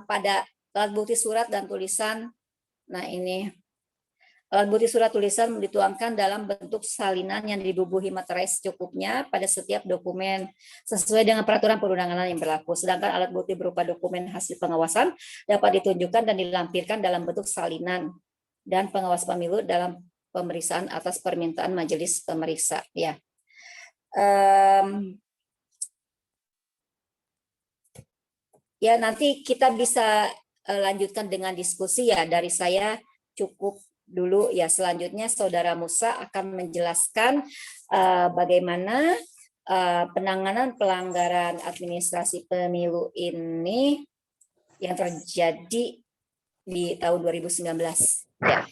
pada alat bukti surat dan tulisan, nah ini alat bukti surat tulisan dituangkan dalam bentuk salinan yang dibubuhi materai secukupnya pada setiap dokumen sesuai dengan peraturan perundangan yang berlaku. Sedangkan alat bukti berupa dokumen hasil pengawasan dapat ditunjukkan dan dilampirkan dalam bentuk salinan dan pengawas pemilu dalam pemeriksaan atas permintaan majelis pemeriksa. Ya. Ya, nanti kita bisa lanjutkan dengan diskusi ya. Dari saya cukup dulu ya. Selanjutnya Saudara Musa akan menjelaskan bagaimana penanganan pelanggaran administrasi pemilu ini yang terjadi di tahun 2019 ya.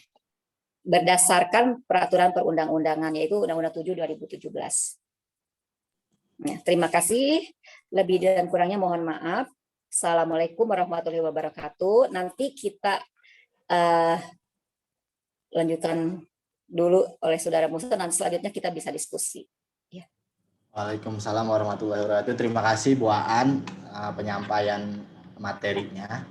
Berdasarkan peraturan perundang-undangan yaitu Undang-Undang 7 2017. Ya, terima kasih. Lebih dan kurangnya mohon maaf. Assalamualaikum warahmatullahi wabarakatuh. Nanti kita lanjutkan dulu oleh Saudara Musa, nanti selanjutnya kita bisa diskusi. Ya. Waalaikumsalam warahmatullahi wabarakatuh. Terima kasih Bu Aan penyampaian materinya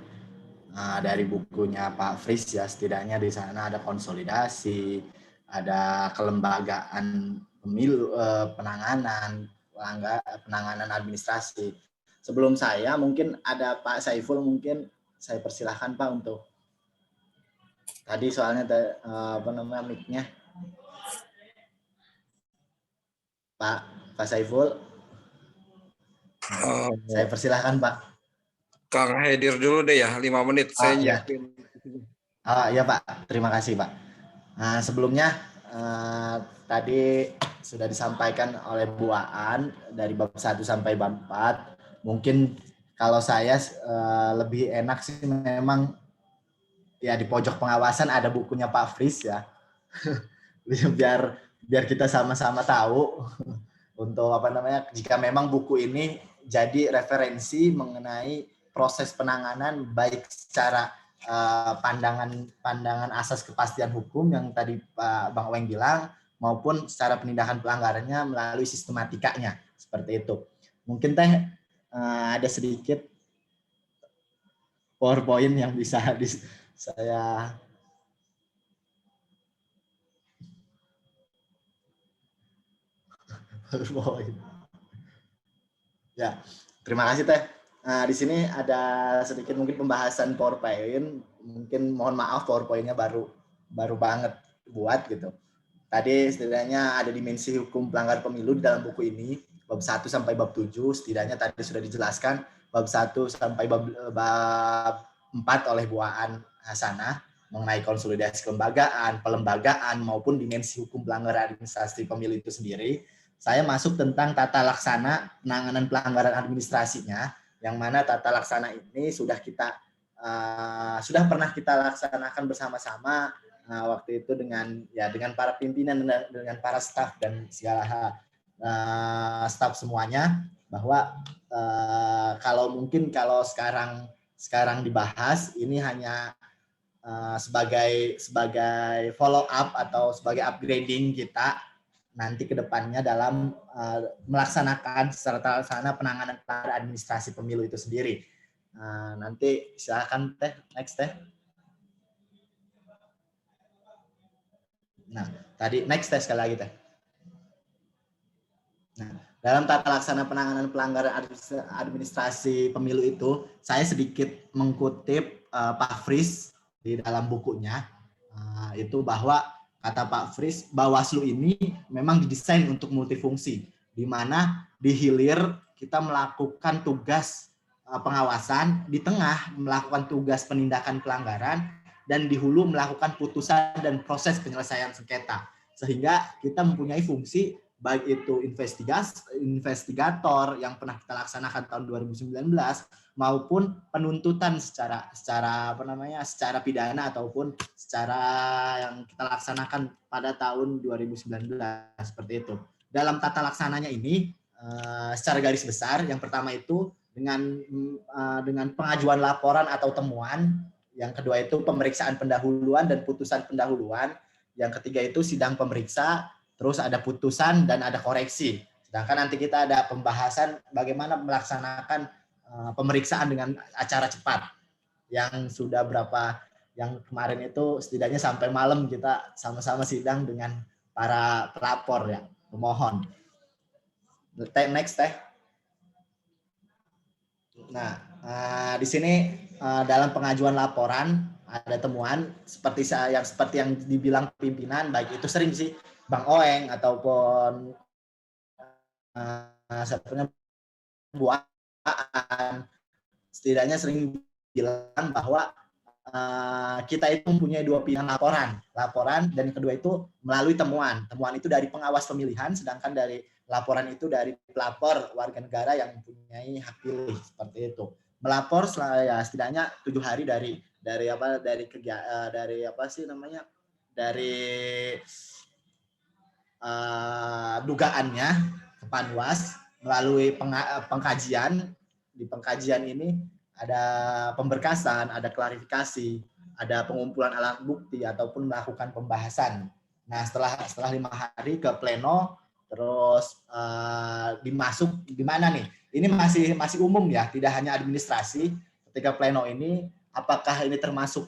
dari bukunya Pak Fris ya. Setidaknya di sana ada konsolidasi, ada kelembagaan pemilu, penanganan administrasi. Sebelum saya mungkin ada Pak Saiful, mungkin saya persilahkan Pak untuk tadi soalnya mic-nya. Pak Saiful. Saya persilahkan Pak. Kang hadir dulu deh ya, 5 menit saya nyiapin. Iya Pak, terima kasih Pak. Nah, sebelumnya tadi sudah disampaikan oleh Bu Aan dari bab 1 sampai bab 4. Mungkin kalau saya lebih enak sih memang ya di pojok pengawasan ada bukunya Pak Fris ya. biar kita sama-sama tahu untuk jika memang buku ini jadi referensi mengenai proses penanganan baik secara pandangan asas kepastian hukum yang tadi Pak Bang Weng bilang maupun secara penindakan pelanggarannya melalui sistematikanya seperti itu. Mungkin ada sedikit PowerPoint yang bisa saya PowerPoint. Ya, terima kasih Teh. Nah, di sini ada sedikit mungkin pembahasan PowerPoint. Mungkin mohon maaf PowerPoint-nya baru banget buat gitu. Tadi setidaknya ada dimensi hukum pelanggar pemilu di dalam buku ini, bab 1 sampai bab 7, setidaknya tadi sudah dijelaskan bab 1 sampai bab 4 oleh Bu Aan Hasanah mengenai konsolidasi kelembagaan, pelembagaan maupun dimensi hukum pelanggaran administrasi pemilu itu sendiri. Saya masuk tentang tata laksana penanganan pelanggaran administrasinya, yang mana tata laksana ini sudah pernah kita laksanakan bersama-sama waktu itu dengan para pimpinan, dengan para staf dan segala staf semuanya, bahwa kalau sekarang dibahas ini hanya sebagai follow up atau sebagai upgrading kita nanti ke depannya dalam melaksanakan secara laksana penanganan pelanggaran administrasi pemilu itu sendiri. Nanti silakan Teh, next Teh. Nah, tadi next Teh sekali lagi Teh. Nah, dalam tata laksana penanganan pelanggaran administrasi pemilu itu, saya sedikit mengutip Pak Fris di dalam bukunya, itu bahwa kata Pak Fris, Bawaslu ini memang didesain untuk multifungsi, di mana di hilir kita melakukan tugas pengawasan, di tengah melakukan tugas penindakan pelanggaran, dan di hulu melakukan putusan dan proses penyelesaian sengketa. Sehingga kita mempunyai fungsi baik itu investigator yang pernah kita laksanakan tahun 2019 maupun penuntutan secara pidana ataupun secara yang kita laksanakan pada tahun 2019 seperti itu. Dalam tata laksananya ini secara garis besar yang pertama itu dengan pengajuan laporan atau temuan, yang kedua itu pemeriksaan pendahuluan dan putusan pendahuluan, yang ketiga itu sidang pemeriksa, terus ada putusan dan ada koreksi. Sedangkan nanti kita ada pembahasan bagaimana melaksanakan pemeriksaan dengan acara cepat yang yang kemarin itu setidaknya sampai malam kita sama-sama sidang dengan para pelapor ya, pemohon. Next Teh. Nah, di sini dalam pengajuan laporan ada temuan seperti yang dibilang pimpinan, baik itu sering sih Bang Oeng ataupun sebenarnya Bu Aan, setidaknya sering bilang bahwa kita itu mempunyai dua pilihan laporan dan kedua itu melalui temuan itu dari pengawas pemilihan, sedangkan dari laporan itu dari pelapor warga negara yang mempunyai hak pilih, seperti itu. Melapor setidaknya 7 hari dari dugaannya ke Panwas melalui pengkajian. Di pengkajian ini ada pemberkasan, ada klarifikasi, ada pengumpulan alat bukti ataupun melakukan pembahasan. Nah, setelah 5 hari ke pleno, terus dimasuk di mana nih? Ini masih umum ya, tidak hanya administrasi. Ketika pleno ini, apakah ini termasuk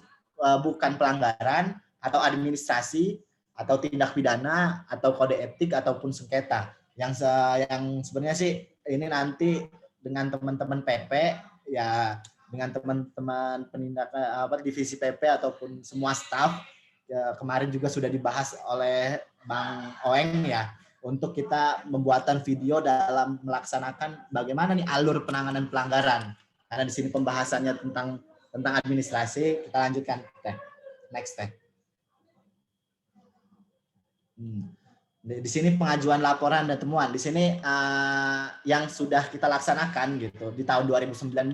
bukan pelanggaran atau administrasi atau tindak pidana atau kode etik ataupun sengketa? Yang sebenarnya sih ini nanti dengan teman-teman PP ya, dengan teman-teman penindakan divisi PP ataupun semua staf ya, kemarin juga sudah dibahas oleh Bang Oeng ya, untuk kita membuatan video dalam melaksanakan bagaimana nih alur penanganan pelanggaran. Karena di sini pembahasannya tentang administrasi, kita lanjutkan Teh. Next Teh. Di sini pengajuan laporan dan temuan. Di sini yang sudah kita laksanakan gitu di tahun 2019,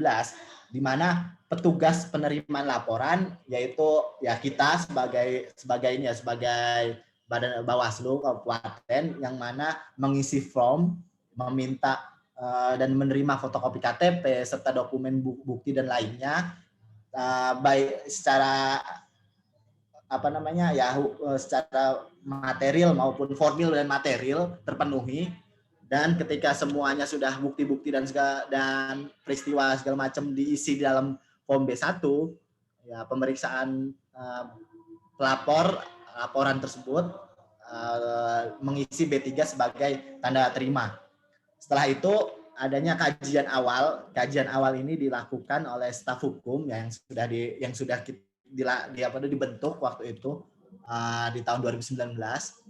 di mana petugas penerimaan laporan yaitu ya kita sebagai Badan Bawaslu Kabupaten yang mana mengisi form, meminta dan menerima fotokopi KTP serta dokumen bukti dan lainnya, baik secara secara material maupun formil dan material terpenuhi, dan ketika semuanya sudah bukti-bukti dan peristiwa segala macam diisi dalam form B1 ya, pemeriksaan laporan tersebut mengisi B3 sebagai tanda terima. Setelah itu adanya kajian awal. Kajian awal ini dilakukan oleh staf hukum yang sudah dibentuk waktu itu di tahun 2019,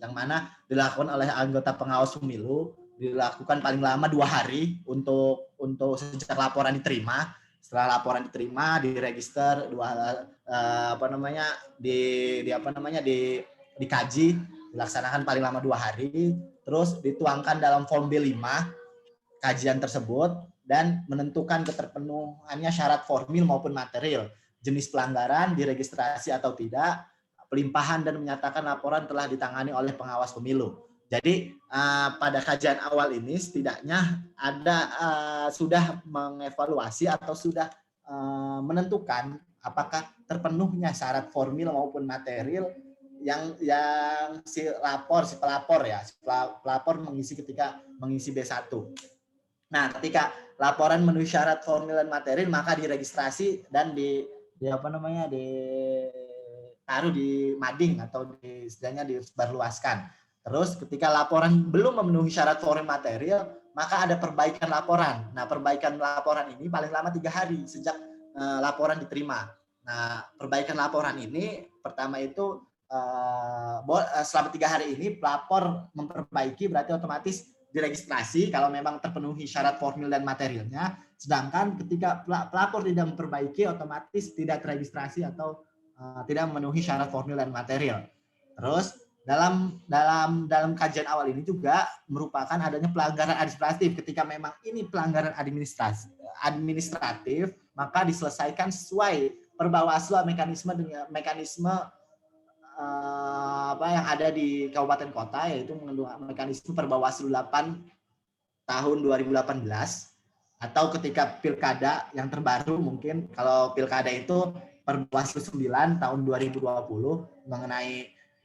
yang mana dilakukan oleh anggota pengawas pemilu, dilakukan paling lama 2 hari untuk sejak laporan diterima. Setelah laporan diterima, diregister dikaji, dilaksanakan paling lama 2 hari, terus dituangkan dalam form B5 kajian tersebut dan menentukan keterpenuhannya syarat formil maupun material, jenis pelanggaran, diregistrasi atau tidak, pelimpahan dan menyatakan laporan telah ditangani oleh pengawas pemilu. Jadi pada kajian awal ini setidaknya sudah mengevaluasi atau sudah menentukan apakah terpenuhnya syarat formil maupun material yang si pelapor mengisi ketika mengisi B1. Nah, ketika laporan memenuhi syarat formil dan material, maka diregistrasi dan ditaruh di mading atau istilahnya disebarluaskan. Terus ketika laporan belum memenuhi syarat formil material, maka ada perbaikan laporan. Nah, perbaikan laporan ini paling lama 3 hari sejak laporan diterima. Nah, perbaikan laporan ini pertama itu selama 3 hari ini pelapor memperbaiki, berarti otomatis diregistrasi kalau memang terpenuhi syarat formil dan materialnya. Sedangkan ketika pelapor tidak memperbaiki, otomatis tidak terregistrasi atau tidak memenuhi syarat formil dan material. Terus dalam kajian awal ini juga merupakan adanya pelanggaran administratif. Ketika memang ini pelanggaran administratif, maka diselesaikan sesuai perbawaslu mekanisme yang ada di kabupaten kota, yaitu mekanisme Perbawaslu 8 tahun 2018, atau ketika pilkada yang terbaru mungkin kalau pilkada itu Perbawaslu 9 tahun 2020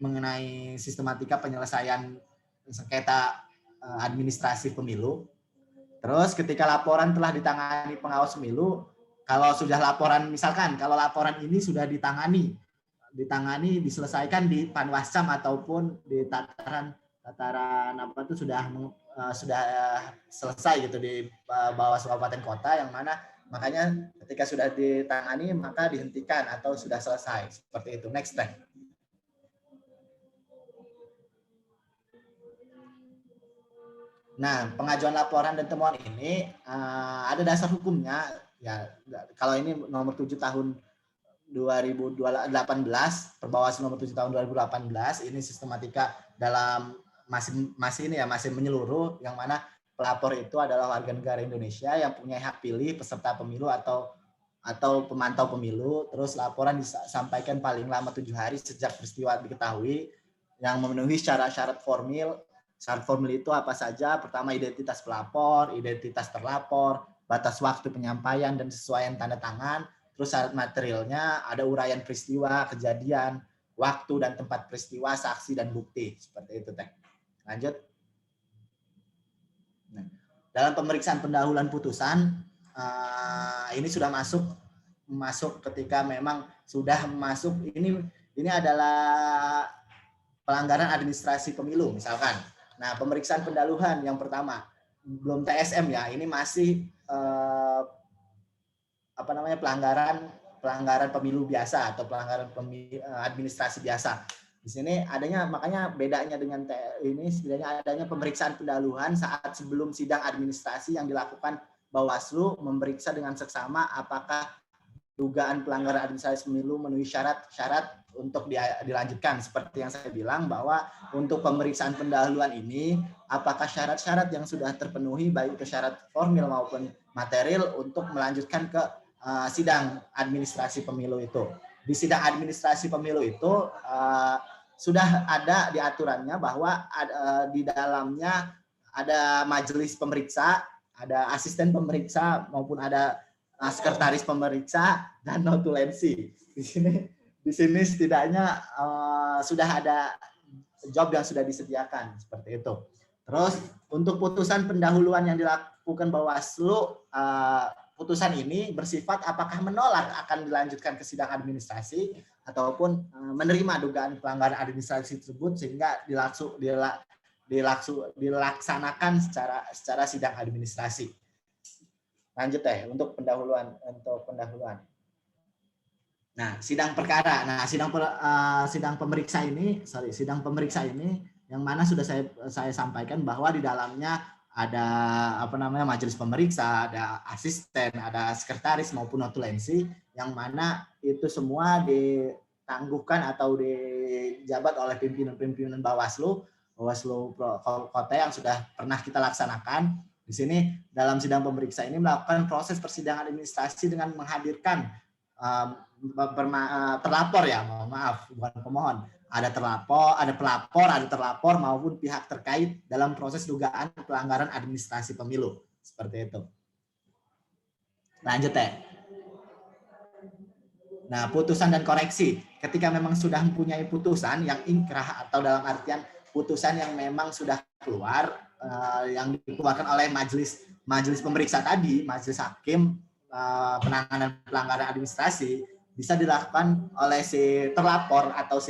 mengenai sistematika penyelesaian sengketa administrasi pemilu. Terus ketika laporan telah ditangani pengawas pemilu, kalau sudah laporan, misalkan kalau laporan ini sudah ditangani diselesaikan di Panwascam ataupun di tataran sudah selesai gitu di Bawaslu Kabupaten Kota, yang mana makanya ketika sudah ditangani maka dihentikan atau sudah selesai, seperti itu. Next slide. Nah, pengajuan laporan dan temuan ini ada dasar hukumnya ya. Kalau ini nomor 7 tahun 2018, Perbawaslu nomor 7 tahun 2018, ini sistematika dalam masih menyeluruh, yang mana pelapor itu adalah warga negara Indonesia yang punya hak pilih, peserta pemilu atau pemantau pemilu. Terus laporan disampaikan paling lama 7 hari sejak peristiwa diketahui, yang memenuhi syarat formil. Syarat formil itu apa saja? Pertama, identitas pelapor, identitas terlapor, batas waktu penyampaian dan sesuaian tanda tangan. Terus syarat materialnya ada uraian peristiwa, kejadian, waktu dan tempat peristiwa, saksi dan bukti. Seperti itu, Teh. Lanjut. Nah, dalam pemeriksaan pendahuluan putusan, ini sudah masuk ketika memang sudah masuk, ini adalah pelanggaran administrasi pemilu misalkan. Nah, pemeriksaan pendahuluan yang pertama, belum TSM ya, ini masih pelanggaran pemilu biasa atau pelanggaran administrasi biasa. Di sini makanya bedanya dengan ini, setidaknya adanya pemeriksaan pendahuluan saat sebelum sidang administrasi yang dilakukan Bawaslu, memeriksa dengan seksama apakah dugaan pelanggaran administrasi pemilu memenuhi syarat untuk dilanjutkan. Seperti yang saya bilang, bahwa untuk pemeriksaan pendahuluan ini apakah syarat-syarat yang sudah terpenuhi, baik itu syarat formil maupun material, untuk melanjutkan ke sidang administrasi pemilu itu. Di sidang administrasi pemilu itu sudah ada di aturannya bahwa di dalamnya ada majelis pemeriksa, ada asisten pemeriksa, maupun ada sekretaris pemeriksa dan notulensi. Di sini setidaknya sudah ada job yang sudah disediakan, seperti itu. Terus untuk putusan pendahuluan yang dilakukan Bawaslu, putusan ini bersifat apakah menolak akan dilanjutkan ke sidang administrasi ataupun menerima dugaan pelanggaran administrasi tersebut sehingga dilaksanakan secara sidang administrasi. Lanjut untuk pendahuluan. Nah, sidang perkara. Nah, sidang pemeriksa ini yang mana sudah saya sampaikan bahwa di dalamnya ada majelis pemeriksa, ada asisten, ada sekretaris maupun notulensi, yang mana itu semua ditangguhkan atau dijabat oleh pimpinan Bawaslu Kota yang sudah pernah kita laksanakan. Di sini dalam sidang pemeriksa ini melakukan proses persidangan administrasi dengan menghadirkan terlapor bukan pemohon. Ada pelapor, ada terlapor maupun pihak terkait dalam proses dugaan pelanggaran administrasi pemilu. Seperti itu. Lanjut Nah, putusan dan koreksi. Ketika memang sudah mempunyai putusan yang inkrah atau dalam artian putusan yang memang sudah keluar, yang dikeluarkan oleh majelis pemeriksa tadi, majelis hakim penanganan pelanggaran administrasi, bisa dilakukan oleh si terlapor atau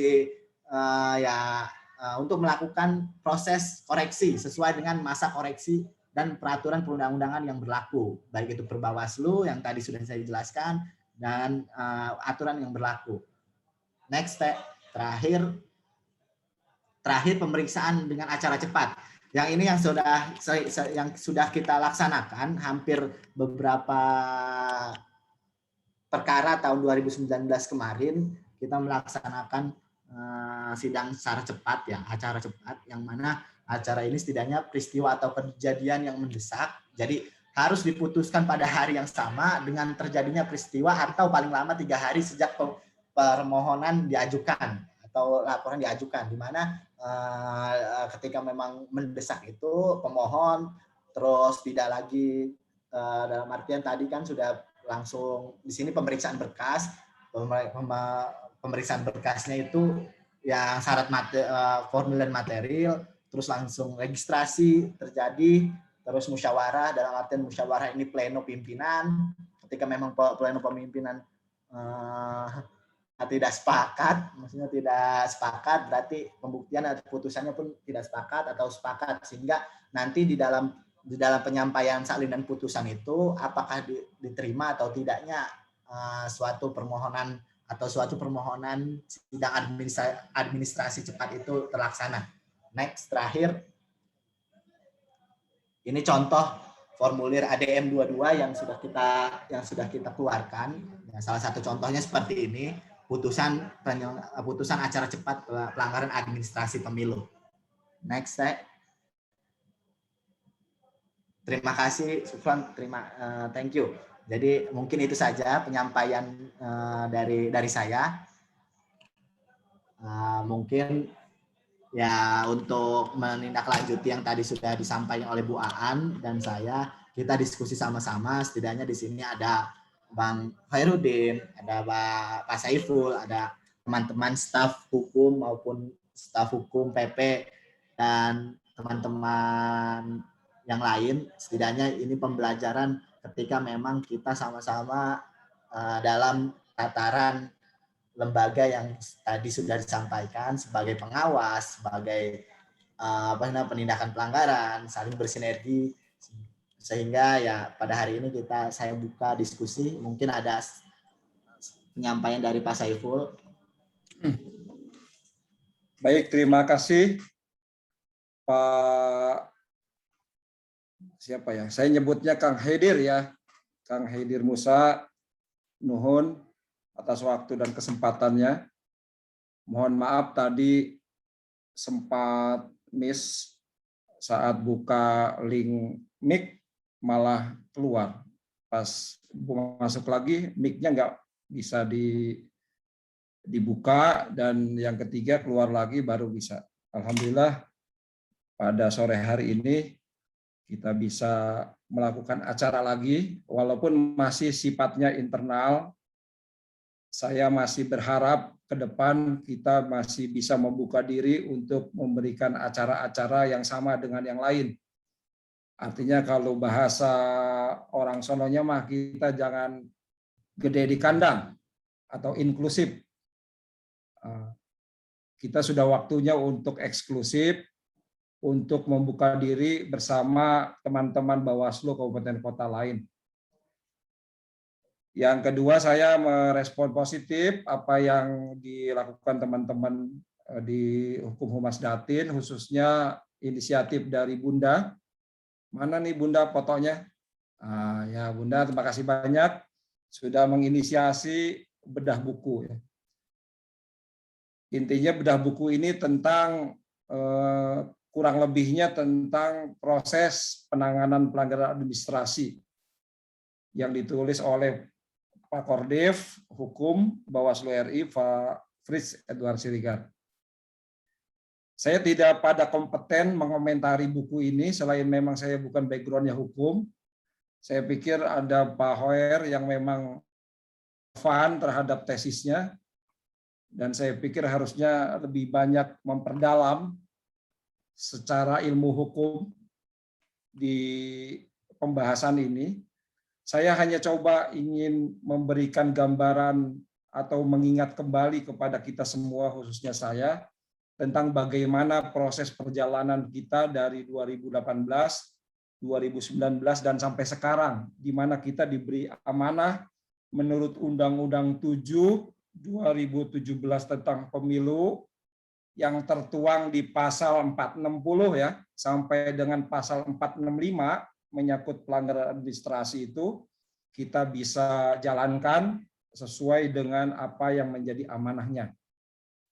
untuk melakukan proses koreksi sesuai dengan masa koreksi dan peraturan perundang-undangan yang berlaku, baik itu Perbawaslu yang tadi sudah saya jelaskan dan aturan yang berlaku. Next terakhir pemeriksaan dengan acara cepat. Yang ini yang sudah kita laksanakan hampir beberapa perkara tahun 2019 kemarin, kita melaksanakan sidang secara cepat acara cepat, yang mana acara ini setidaknya peristiwa atau kejadian yang mendesak, jadi harus diputuskan pada hari yang sama dengan terjadinya peristiwa atau paling lama 3 hari sejak permohonan diajukan atau laporan diajukan, di mana ketika memang mendesak itu pemohon terus tidak lagi dalam artian tadi kan sudah langsung di sini pemeriksaan berkas. Pemeriksaan berkasnya itu yang syarat formulir material, terus langsung registrasi terjadi, terus musyawarah, dalam artian musyawarah ini pleno pimpinan. Ketika memang pleno pemimpinan tidak sepakat, maksudnya tidak sepakat, berarti pembuktian atau putusannya pun tidak sepakat atau sepakat, sehingga nanti di dalam penyampaian salinan putusan itu apakah diterima atau tidaknya suatu permohonan sidang administrasi cepat itu terlaksana. Next, terakhir, ini contoh formulir ADM 22 yang sudah kita keluarkan. Salah satu contohnya seperti ini, putusan acara cepat pelanggaran administrasi pemilu. Next, terima kasih, Sufran. Thank you. Jadi mungkin itu saja penyampaian dari saya. Mungkin untuk menindaklanjuti yang tadi sudah disampaikan oleh Bu Aan dan saya, kita diskusi sama-sama. Setidaknya di sini ada Bang Khairuddin, ada Pak Saiful, ada teman-teman staf hukum maupun staf hukum PP dan teman-teman yang lain. Setidaknya ini pembelajaran ketika memang kita sama-sama dalam tataran lembaga yang tadi sudah disampaikan sebagai pengawas, sebagai penindakan pelanggaran, saling bersinergi, sehingga pada hari ini saya buka diskusi. Mungkin ada penyampaian dari Pak Saiful. Baik, terima kasih Pak siapa ya? Saya nyebutnya Kang Haidir ya. Kang Haidir Musa, nuhun atas waktu dan kesempatannya. Mohon maaf tadi sempat miss saat buka link mic malah keluar. Pas masuk lagi mic-nya nggak bisa dibuka, dan yang ketiga keluar lagi baru bisa. Alhamdulillah pada sore hari ini kita bisa melakukan acara lagi, walaupun masih sifatnya internal. Saya masih berharap ke depan kita masih bisa membuka diri untuk memberikan acara-acara yang sama dengan yang lain. Artinya kalau bahasa orang sononya mah kita jangan gede di kandang atau inklusif. kita sudah waktunya untuk eksklusif, untuk membuka diri bersama teman-teman Bawaslu Kabupaten Kota lain. Yang kedua, saya merespon positif apa yang dilakukan teman-teman di Hukum Humas Datin, khususnya inisiatif dari Bunda. Mana nih Bunda fotonya? Ya Bunda, terima kasih banyak sudah menginisiasi bedah buku. Intinya bedah buku ini tentang kurang lebihnya tentang proses penanganan pelanggaran administrasi yang ditulis oleh Pak Kordev Hukum Bawaslu RI, Pak Fritz Edward Siregar. Saya tidak pada kompeten mengomentari buku ini, selain memang saya bukan backgroundnya hukum. Saya pikir ada Pak Hoer yang memang fan terhadap tesisnya, dan saya pikir harusnya lebih banyak memperdalam secara ilmu hukum di pembahasan ini. Saya hanya coba ingin memberikan gambaran atau mengingat kembali kepada kita semua, khususnya saya, tentang bagaimana proses perjalanan kita dari 2018, 2019, dan sampai sekarang, di mana kita diberi amanah menurut Undang-Undang 7 2017 tentang pemilu, yang tertuang di pasal 460 ya, sampai dengan pasal 465 menyangkut pelanggaran administrasi itu, kita bisa jalankan sesuai dengan apa yang menjadi amanahnya.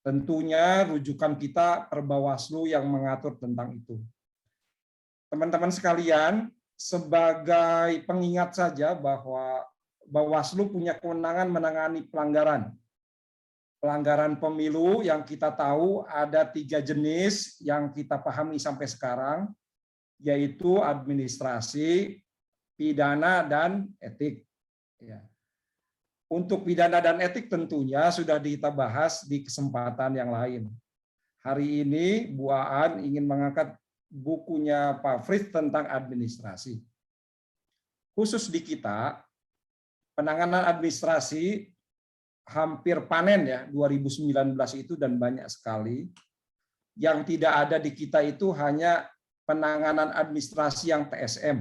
Tentunya rujukan kita Perbawaslu yang mengatur tentang itu. Teman-teman sekalian, sebagai pengingat saja bahwa Bawaslu punya kewenangan menangani pelanggaran. Pelanggaran pemilu yang kita tahu ada 3 jenis yang kita pahami sampai sekarang, yaitu administrasi, pidana, dan etik. Untuk pidana dan etik tentunya sudah kita bahas di kesempatan yang lain. Hari ini Bu Aan ingin mengangkat bukunya Pak Fritz tentang administrasi. Khusus di kita, penanganan administrasi hampir panen ya 2019 itu, dan banyak sekali. Yang tidak ada di kita itu hanya penanganan administrasi yang TSM.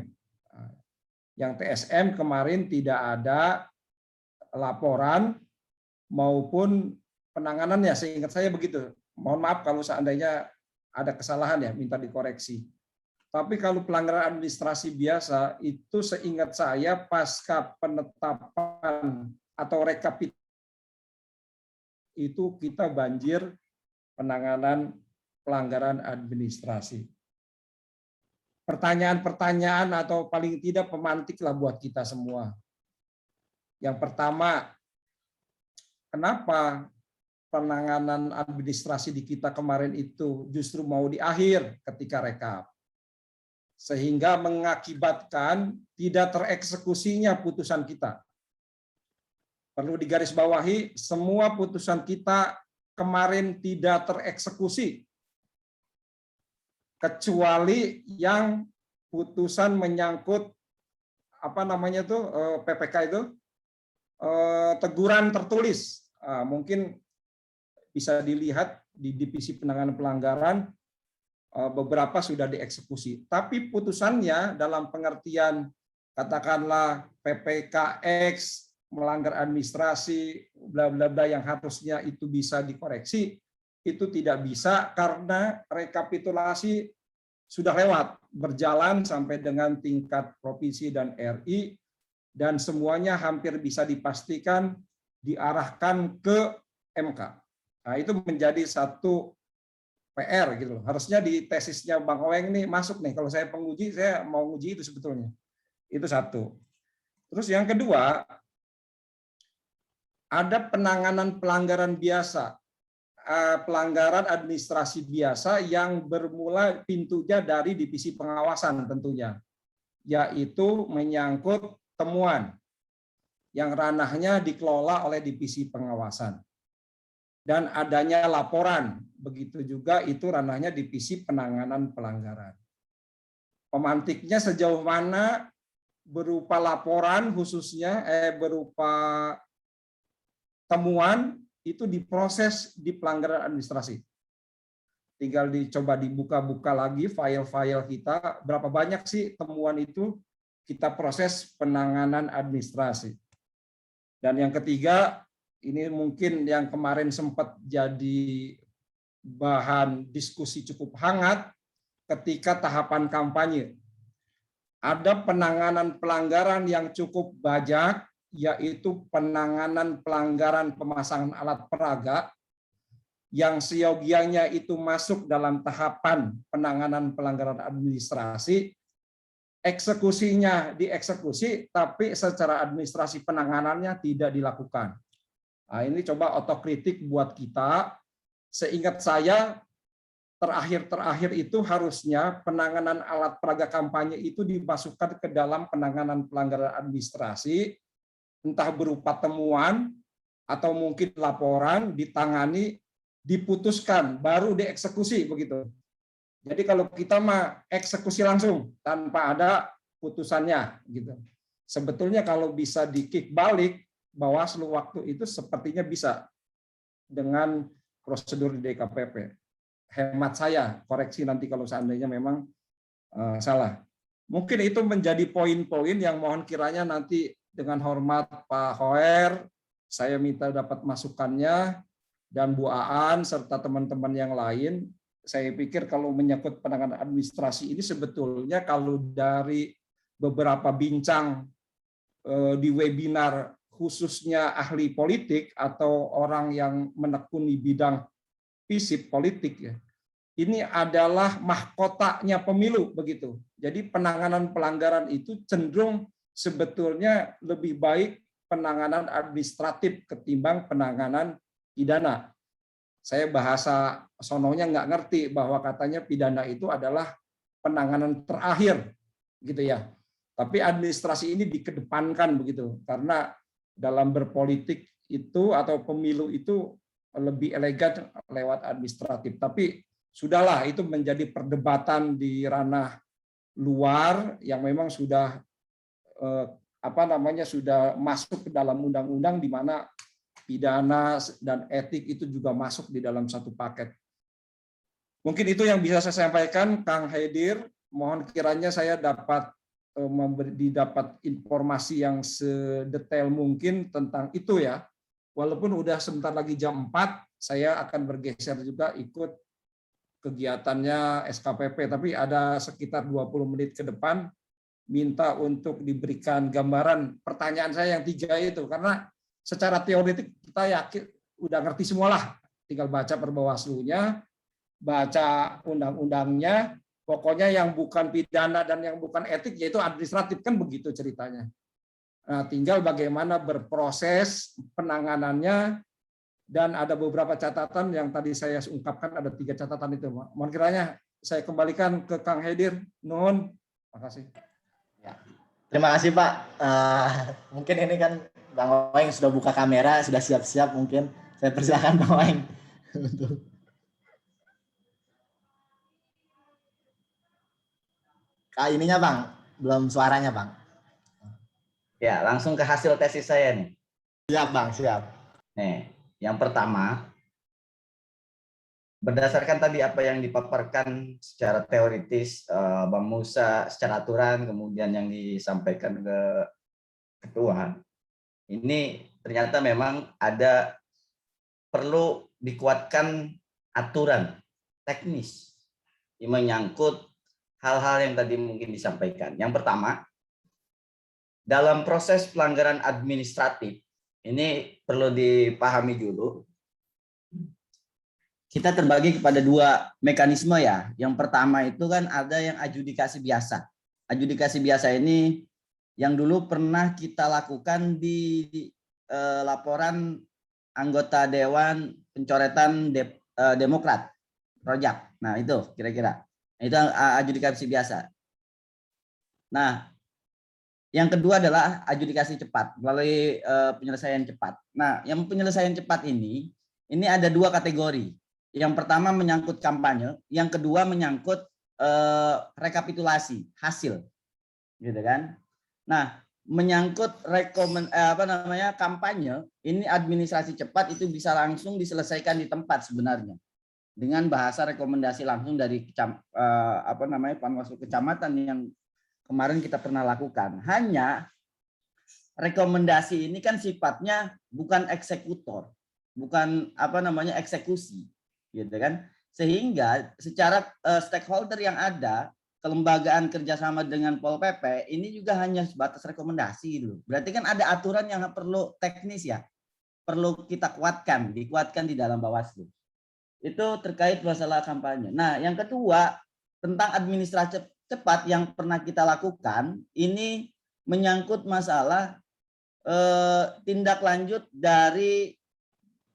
Yang TSM kemarin tidak ada laporan maupun penanganannya, seingat saya begitu. Mohon maaf kalau seandainya ada kesalahan ya, minta dikoreksi. Tapi kalau pelanggaran administrasi biasa, itu seingat saya pasca penetapan atau rekapitulasi itu kita banjir penanganan pelanggaran administrasi. Pertanyaan-pertanyaan atau paling tidak pemantiklah buat kita semua. Yang pertama, kenapa penanganan administrasi di kita kemarin itu justru mau di akhir ketika rekap? Sehingga mengakibatkan tidak tereksekusinya putusan kita. Perlu digarisbawahi, semua putusan kita kemarin tidak tereksekusi, kecuali yang putusan menyangkut PPK itu, teguran tertulis. Mungkin bisa dilihat di divisi penanganan pelanggaran, beberapa sudah dieksekusi. Tapi putusannya dalam pengertian katakanlah PPKX, melanggar administrasi, bla bla bla, yang harusnya itu bisa dikoreksi, itu tidak bisa karena rekapitulasi sudah lewat, berjalan sampai dengan tingkat provinsi dan RI, dan semuanya hampir bisa dipastikan diarahkan ke MK. Nah, itu menjadi satu PR gitu loh. Harusnya di tesisnya Bang Oeng nih masuk nih. Kalau saya penguji, saya mau uji itu sebetulnya. Itu satu. Terus yang kedua, ada penanganan pelanggaran biasa, pelanggaran administrasi biasa yang bermula pintunya dari divisi pengawasan tentunya, yaitu menyangkut temuan yang ranahnya dikelola oleh divisi pengawasan. Dan adanya laporan, begitu juga itu ranahnya divisi penanganan pelanggaran. Pemantiknya sejauh mana berupa laporan khususnya berupa temuan itu diproses di pelanggaran administrasi. tinggal dicoba dibuka-buka lagi file-file kita, berapa banyak sih temuan itu kita proses penanganan administrasi. Dan yang ketiga, ini mungkin yang kemarin sempat jadi bahan diskusi cukup hangat ketika tahapan kampanye. Ada penanganan pelanggaran yang cukup banyak, yaitu penanganan pelanggaran pemasangan alat peraga yang seyogianya itu masuk dalam tahapan penanganan pelanggaran administrasi, eksekusinya dieksekusi, tapi secara administrasi penanganannya tidak dilakukan. Nah, ini coba otokritik buat kita. Seingat saya, terakhir itu harusnya penanganan alat peraga kampanye itu dimasukkan ke dalam penanganan pelanggaran administrasi, entah berupa temuan atau mungkin laporan, ditangani, diputuskan, baru dieksekusi begitu. Jadi kalau kita mah eksekusi langsung tanpa ada putusannya gitu. Sebetulnya kalau bisa di-kick balik, Bawaslu waktu itu sepertinya bisa dengan prosedur di DKPP. Hemat saya, koreksi nanti kalau seandainya memang salah. Mungkin itu menjadi poin-poin yang mohon kiranya nanti dengan hormat Pak Hoer, saya minta dapat masukannya, dan Bu Aan serta teman-teman yang lain. Saya pikir kalau menyangkut penanganan administrasi ini sebetulnya kalau dari beberapa bincang di webinar khususnya ahli politik atau orang yang menekuni bidang FISIP politik ya, ini adalah mahkotanya pemilu begitu. Jadi penanganan pelanggaran itu cenderung sebetulnya lebih baik penanganan administratif ketimbang penanganan pidana. Saya bahasa sononya nggak ngerti bahwa katanya pidana itu adalah penanganan terakhir gitu ya. Tapi administrasi ini dikedepankan begitu karena dalam berpolitik itu atau pemilu itu lebih elegan lewat administratif. Tapi sudahlah itu menjadi perdebatan di ranah luar yang memang sudah sudah masuk ke dalam undang-undang di mana pidana dan etik itu juga masuk di dalam satu paket. Mungkin itu yang bisa saya sampaikan, Kang Haidir. Mohon kiranya saya dapat didapat informasi yang sedetail mungkin tentang itu ya. Walaupun udah sebentar lagi jam 4, saya akan bergeser juga ikut kegiatannya SKPP, tapi ada sekitar 20 menit ke depan minta untuk diberikan gambaran pertanyaan saya yang 3 itu, karena secara teoretik kita yakin udah ngerti semualah, tinggal baca perbawaslunya, baca undang-undangnya, pokoknya yang bukan pidana dan yang bukan etik yaitu administratif, kan begitu ceritanya. Nah, tinggal bagaimana berproses penanganannya, dan ada beberapa catatan yang tadi saya ungkapkan, ada 3 catatan itu. Mohon kiranya saya kembalikan ke Kang Haidir. Nuhun, makasih. Ya. Terima kasih Pak. Mungkin ini kan Bang Oeng sudah buka kamera, sudah siap-siap, mungkin saya persilakan Bang Oeng. Ininya Bang, belum suaranya Bang. Ya, langsung ke hasil tesis saya nih. Siap Bang, siap. Nih, yang pertama, berdasarkan tadi apa yang dipaparkan secara teoritis Bang Musa, secara aturan, kemudian yang disampaikan ke Ketua, ini ternyata memang ada perlu dikuatkan aturan teknis yang menyangkut hal-hal yang tadi mungkin disampaikan. Yang pertama, dalam proses pelanggaran administratif, ini perlu dipahami dulu, kita terbagi kepada 2 mekanisme ya. Yang pertama itu kan ada yang adjudikasi biasa. Adjudikasi biasa ini yang dulu pernah kita lakukan di laporan anggota Dewan Pencoretan Demokrat, Rojak. Nah itu kira-kira. Itu adjudikasi biasa. Nah, yang kedua adalah adjudikasi cepat melalui penyelesaian cepat. Nah, yang penyelesaian cepat ini ada 2 kategori. Yang pertama menyangkut kampanye, yang kedua menyangkut rekapitulasi hasil, gitu kan? Nah, menyangkut kampanye, ini administrasi cepat itu bisa langsung diselesaikan di tempat sebenarnya, dengan bahasa rekomendasi langsung dari Panwaslu kecamatan yang kemarin kita pernah lakukan. Hanya rekomendasi ini kan sifatnya bukan eksekutor, bukan eksekusi, gitu kan? Sehingga secara stakeholder yang ada, kelembagaan kerjasama dengan Pol PP ini juga hanya sebatas rekomendasi gitu. Berarti kan ada aturan yang perlu teknis ya, perlu kita dikuatkan di dalam Bawaslu. Itu terkait masalah kampanye. Nah, yang kedua tentang administrasi cepat yang pernah kita lakukan, ini menyangkut masalah tindak lanjut dari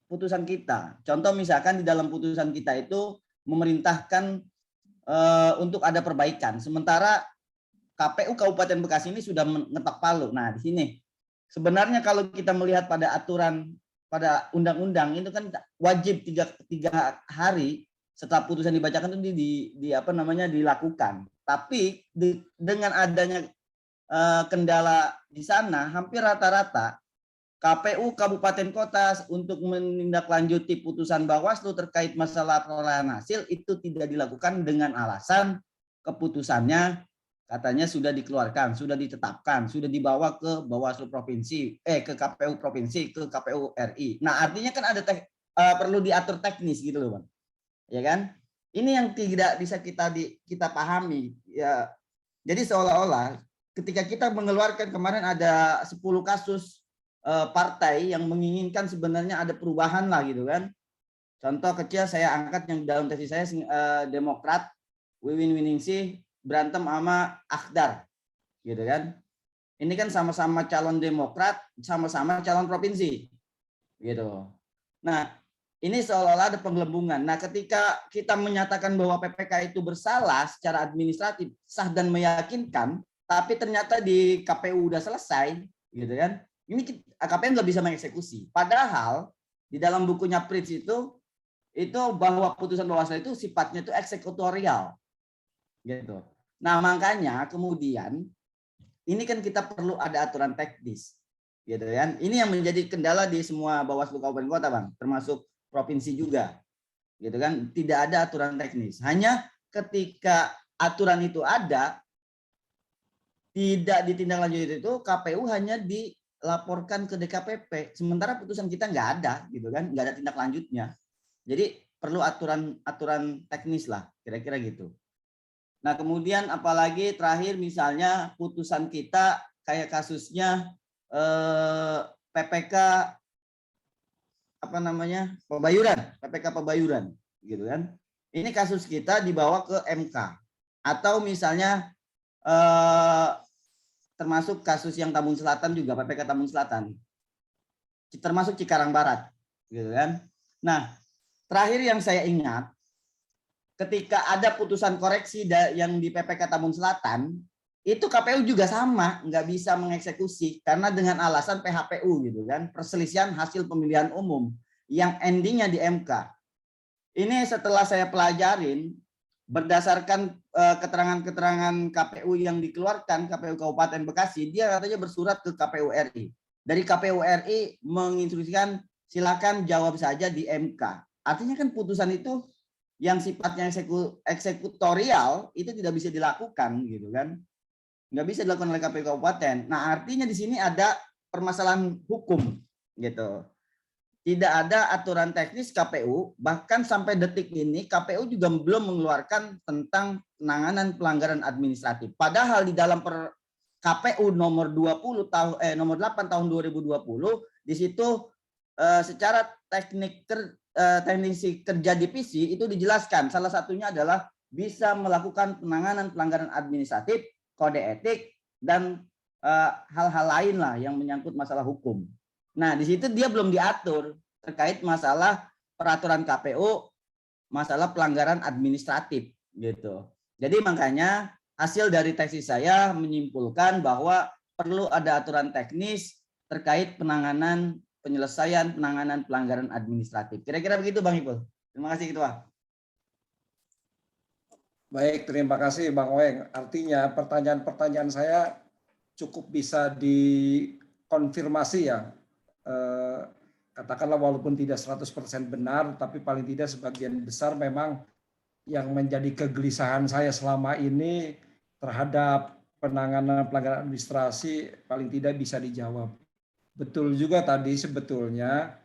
putusan kita. Contoh misalkan di dalam putusan kita itu memerintahkan untuk ada perbaikan. Sementara KPU Kabupaten Bekasi ini sudah mengetok palu. Nah, di sini sebenarnya kalau kita melihat pada aturan pada undang-undang itu kan wajib tiga hari setelah putusan dibacakan itu dilakukan. Tapi dengan adanya kendala di sana, hampir rata-rata KPU Kabupaten Kota untuk menindaklanjuti putusan Bawaslu terkait masalah perolehan hasil itu tidak dilakukan dengan alasan keputusannya katanya sudah dikeluarkan, sudah ditetapkan, sudah dibawa ke Bawaslu Provinsi, ke KPU Provinsi, ke KPU RI. Nah, artinya kan ada perlu diatur teknis gitu loh, Bang. Ya kan? Ini yang tidak bisa kita pahami. Ya. Jadi seolah-olah ketika kita mengeluarkan kemarin ada 10 kasus partai yang menginginkan sebenarnya ada perubahan lah gitu kan. Contoh kecil saya angkat yang dalam tesis saya Demokrat, Wiwin Winingsih berantem sama Akhdar gitu kan. Ini kan sama-sama calon Demokrat, sama-sama calon provinsi gitu. Nah, ini seolah-olah ada penggelembungan. Nah, ketika kita menyatakan bahwa PPK itu bersalah secara administratif, sah dan meyakinkan, tapi ternyata di KPU udah selesai gitu kan. Ini KPU nggak bisa mengeksekusi. Padahal di dalam bukunya Prince itu bahwa putusan Bawaslu itu sifatnya itu eksekutorial, gitu. Nah makanya kemudian ini kan kita perlu ada aturan teknis, gitu kan. Ini yang menjadi kendala di semua Bawaslu Kabupaten Kota, Bang, termasuk provinsi juga, gitu kan. Tidak ada aturan teknis. Hanya ketika aturan itu ada, tidak ditindaklanjuti itu KPU hanya dilaporkan ke DKPP, sementara putusan kita nggak ada, gitu kan, nggak ada tindak lanjutnya. Jadi perlu aturan teknis lah, kira-kira gitu. Nah kemudian apalagi terakhir misalnya putusan kita kayak kasusnya PPK PPK Pebayuran, gitu kan. Ini kasus kita dibawa ke MK atau misalnya termasuk kasus yang Tambun Selatan juga, PPK Tambun Selatan, termasuk Cikarang Barat, gitu kan. Nah, terakhir yang saya ingat, ketika ada putusan koreksi yang di PPK Tambun Selatan, itu KPU juga sama, nggak bisa mengeksekusi karena dengan alasan PHPU, gitu kan, perselisihan hasil pemilihan umum yang endingnya di MK. Ini setelah saya pelajarin, berdasarkan keterangan-keterangan KPU yang dikeluarkan KPU Kabupaten Bekasi, dia katanya bersurat ke KPU RI. Dari KPU RI menginstruksikan silakan jawab saja di MK. Artinya kan putusan itu yang sifatnya eksekutorial itu tidak bisa dilakukan, gitu kan. Nggak bisa dilakukan oleh KPU Kabupaten. Nah, artinya di sini ada permasalahan hukum, gitu. Tidak ada aturan teknis KPU, bahkan sampai detik ini KPU juga belum mengeluarkan tentang penanganan pelanggaran administratif. Padahal di dalam KPU nomor 8 tahun 2020 di situ secara teknisi kerja divisi itu dijelaskan salah satunya adalah bisa melakukan penanganan pelanggaran administratif, kode etik dan hal-hal lain lah yang menyangkut masalah hukum. Nah, di situ dia belum diatur terkait masalah peraturan KPU, masalah pelanggaran administratif, gitu. Jadi makanya hasil dari tesis saya menyimpulkan bahwa perlu ada aturan teknis terkait penyelesaian penanganan pelanggaran administratif. Kira-kira begitu, Bang Ipul. Terima kasih, Ketua. Baik, terima kasih Bang Oeng. Artinya pertanyaan-pertanyaan saya cukup bisa dikonfirmasi ya. katakanlah walaupun tidak 100% benar, tapi paling tidak sebagian besar memang yang menjadi kegelisahan saya selama ini terhadap penanganan pelanggaran administrasi paling tidak bisa dijawab. Betul juga tadi sebetulnya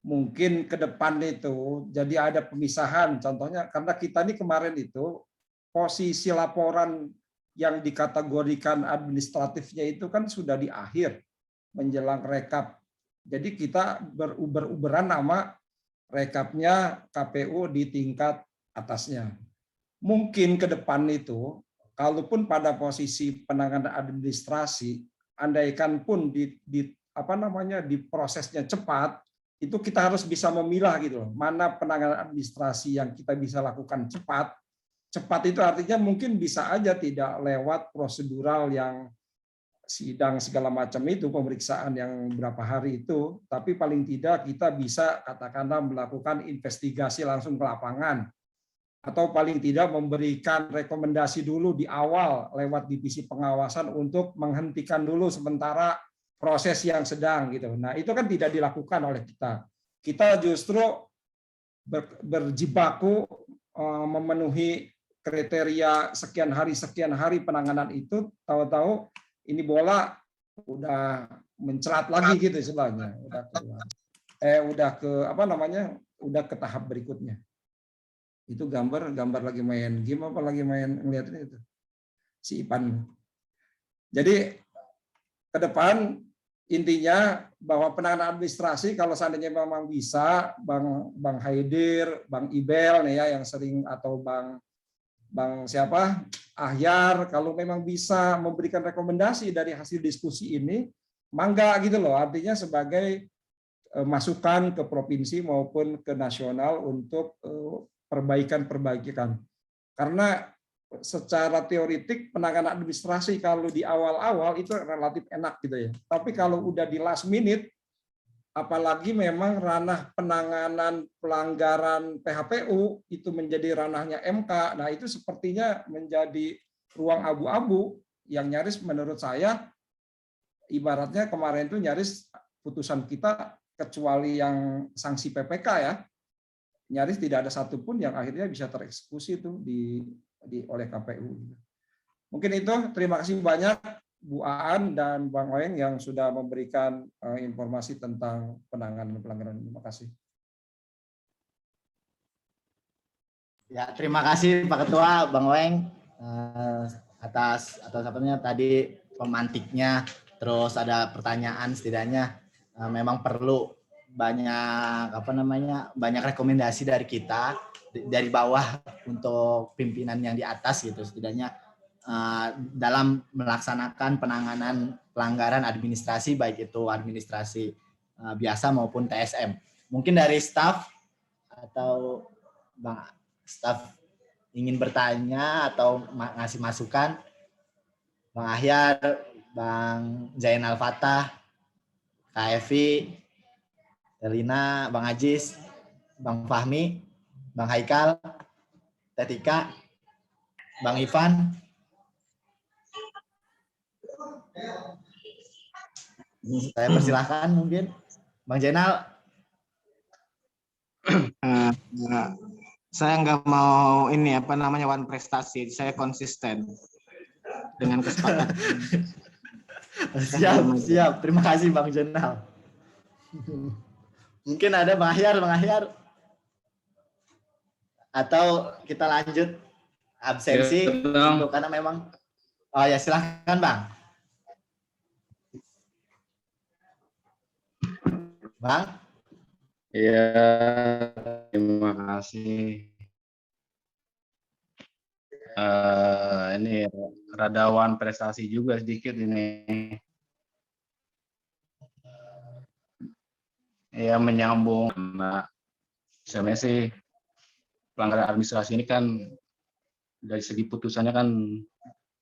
mungkin ke depan itu jadi ada pemisahan, contohnya karena kita ini kemarin itu posisi laporan yang dikategorikan administratifnya itu kan sudah di akhir menjelang rekap. Jadi kita beruber-uberan nama rekapnya KPU di tingkat atasnya. Mungkin ke depan itu, kalaupun pada posisi penanganan administrasi, andaikan pun di prosesnya cepat, itu kita harus bisa memilah gitu loh, mana penanganan administrasi yang kita bisa lakukan cepat. Cepat itu artinya mungkin bisa aja tidak lewat prosedural yang sidang segala macam itu, pemeriksaan yang berapa hari itu, tapi paling tidak kita bisa katakanlah melakukan investigasi langsung ke lapangan, atau paling tidak memberikan rekomendasi dulu di awal lewat divisi pengawasan untuk menghentikan dulu sementara proses yang sedang gitu. Nah, itu kan tidak dilakukan oleh kita. Kita justru berjibaku memenuhi kriteria sekian hari penanganan itu, tahu-tahu ini bola udah mencelat lagi gitu istilahnya, udah ke tahap berikutnya. Itu gambar lagi main game apa lagi main ngeliatin itu si Ipan. Jadi ke depan intinya bahwa penanganan administrasi kalau seandainya memang bisa, Bang Haidir, Bang Ibel nih ya yang sering, atau Bang siapa, Ahyar, kalau memang bisa memberikan rekomendasi dari hasil diskusi ini, mangga gitu loh. Artinya sebagai masukan ke provinsi maupun ke nasional untuk perbaikan. Karena secara teoritik penanganan administrasi kalau di awal-awal itu relatif enak gitu ya. Tapi kalau udah di last minute, apalagi memang ranah penanganan pelanggaran PHPU itu menjadi ranahnya MK, nah itu sepertinya menjadi ruang abu-abu yang nyaris menurut saya ibaratnya kemarin itu nyaris putusan kita kecuali yang sanksi PPK ya, nyaris tidak ada satupun yang akhirnya bisa tereksekusi itu oleh KPU. Mungkin itu, terima kasih banyak Bu Aan dan Bang Oeng yang sudah memberikan informasi tentang penanganan pelanggaran. Terima kasih. Ya, terima kasih Pak Ketua, Bang Oeng, atas tadi pemantiknya. Terus ada pertanyaan, setidaknya memang perlu banyak rekomendasi dari kita dari bawah untuk pimpinan yang di atas gitu, setidaknya dalam melaksanakan penanganan pelanggaran administrasi, baik itu administrasi biasa maupun TSM. Mungkin dari staf atau staf ingin bertanya atau ngasih masukan, Bang Ahyar, Bang Zainal Fatah, Kak Evi, Elina, Bang Ajis, Bang Fahmi, Bang Haikal, Tetika, Bang Ivan. Saya persilahkan mungkin Bang Zainal. Saya nggak mau one prestasi, saya konsisten dengan kesepakatan. Siap. Terima kasih Bang Zainal. Mungkin ada Bang Ahyar. Atau kita lanjut absensi untuk, karena memang ya silahkan Bang. Bang? Iya, terima kasih. Ini radawan prestasi juga sedikit ini. Ya, menyambung, karena sebenarnya sih pelanggaran administrasi ini kan dari segi putusannya kan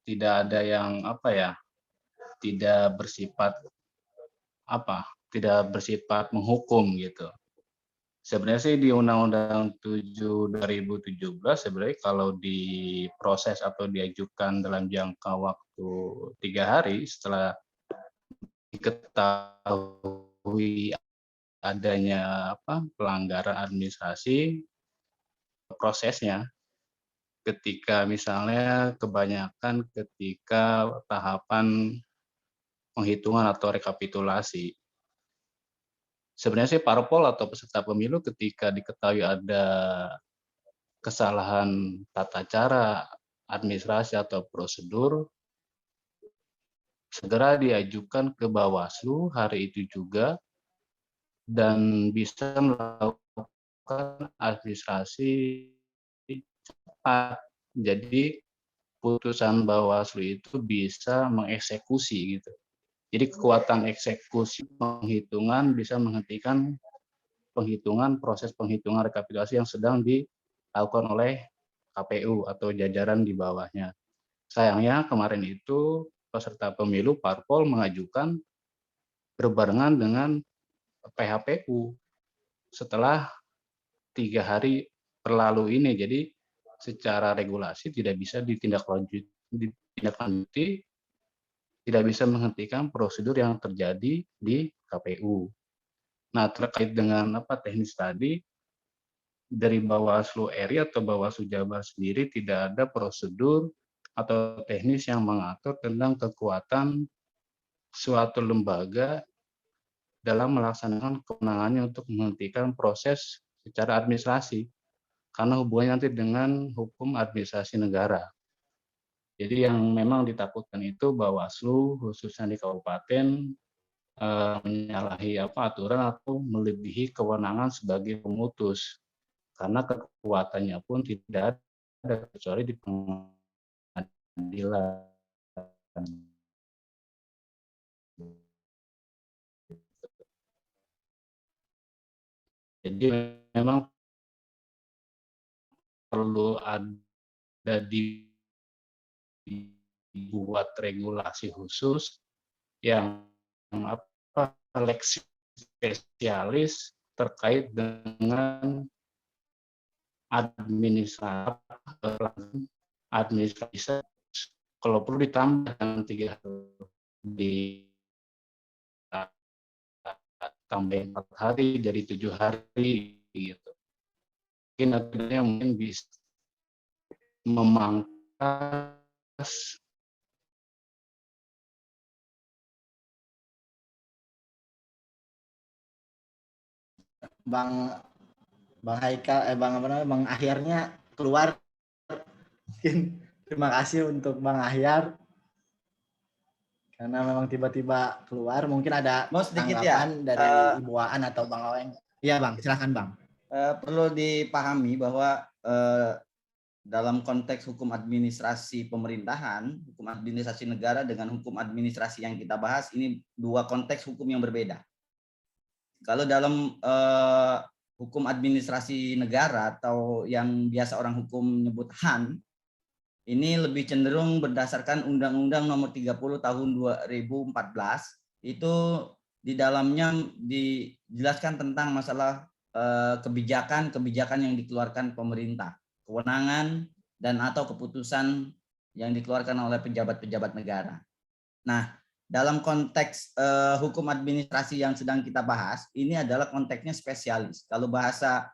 tidak ada yang tidak bersifat menghukum gitu. Sebenarnya sih di Undang-Undang 7 2017 sebenarnya kalau diproses atau diajukan dalam jangka waktu 3 hari setelah diketahui adanya pelanggaran administrasi prosesnya, ketika misalnya kebanyakan ketika tahapan penghitungan atau rekapitulasi. Sebenarnya sih parpol atau peserta pemilu ketika diketahui ada kesalahan tata cara, administrasi atau prosedur, segera diajukan ke Bawaslu hari itu juga dan bisa melakukan administrasi cepat. Jadi putusan Bawaslu itu bisa mengeksekusi gitu. Jadi kekuatan eksekusi penghitungan bisa menghentikan proses penghitungan rekapitulasi yang sedang dilakukan oleh KPU atau jajaran di bawahnya. Sayangnya kemarin itu peserta pemilu parpol mengajukan berbarengan dengan PHPU setelah 3 hari berlalu ini. Jadi secara regulasi tidak bisa ditindaklanjuti, tidak bisa menghentikan prosedur yang terjadi di KPU. Nah, terkait dengan teknis tadi, dari Bawaslu RI atau Bawaslu Jabar sendiri tidak ada prosedur atau teknis yang mengatur tentang kekuatan suatu lembaga dalam melaksanakan kewenangannya untuk menghentikan proses secara administrasi, karena hubungannya nanti dengan hukum administrasi negara. Jadi yang memang ditakutkan itu Bawaslu khususnya di kabupaten menyalahi aturan atau melebihi kewenangan sebagai pemutus, karena kekuatannya pun tidak ada kecuali di pengadilan. Jadi memang perlu ada dibuat regulasi khusus yang lex spesialis terkait dengan administrasi. Kalau perlu ditambah dengan 3 hari, tambah 4 hari jadi 7 hari gitu. Mungkin bisa memangkas Bang Haikal, Bang Ahyarnya keluar. Mungkin terima kasih untuk Bang Ahyar karena memang tiba-tiba keluar. Mungkin ada Mau sedikit ya, tanggapan dari Ibu Aan atau Bang Oeng. Iya Bang, silakan Bang. Perlu dipahami bahwa dalam konteks hukum administrasi pemerintahan, hukum administrasi negara dengan hukum administrasi yang kita bahas, ini 2 konteks hukum yang berbeda. Kalau dalam hukum administrasi negara atau yang biasa orang hukum nyebut HAN, ini lebih cenderung berdasarkan Undang-Undang Nomor 30 Tahun 2014. Itu di dalamnya dijelaskan tentang masalah kebijakan yang dikeluarkan pemerintah, kewenangan dan atau keputusan yang dikeluarkan oleh pejabat-pejabat negara. Nah, dalam konteks hukum administrasi yang sedang kita bahas, ini adalah konteksnya spesialis. Kalau bahasa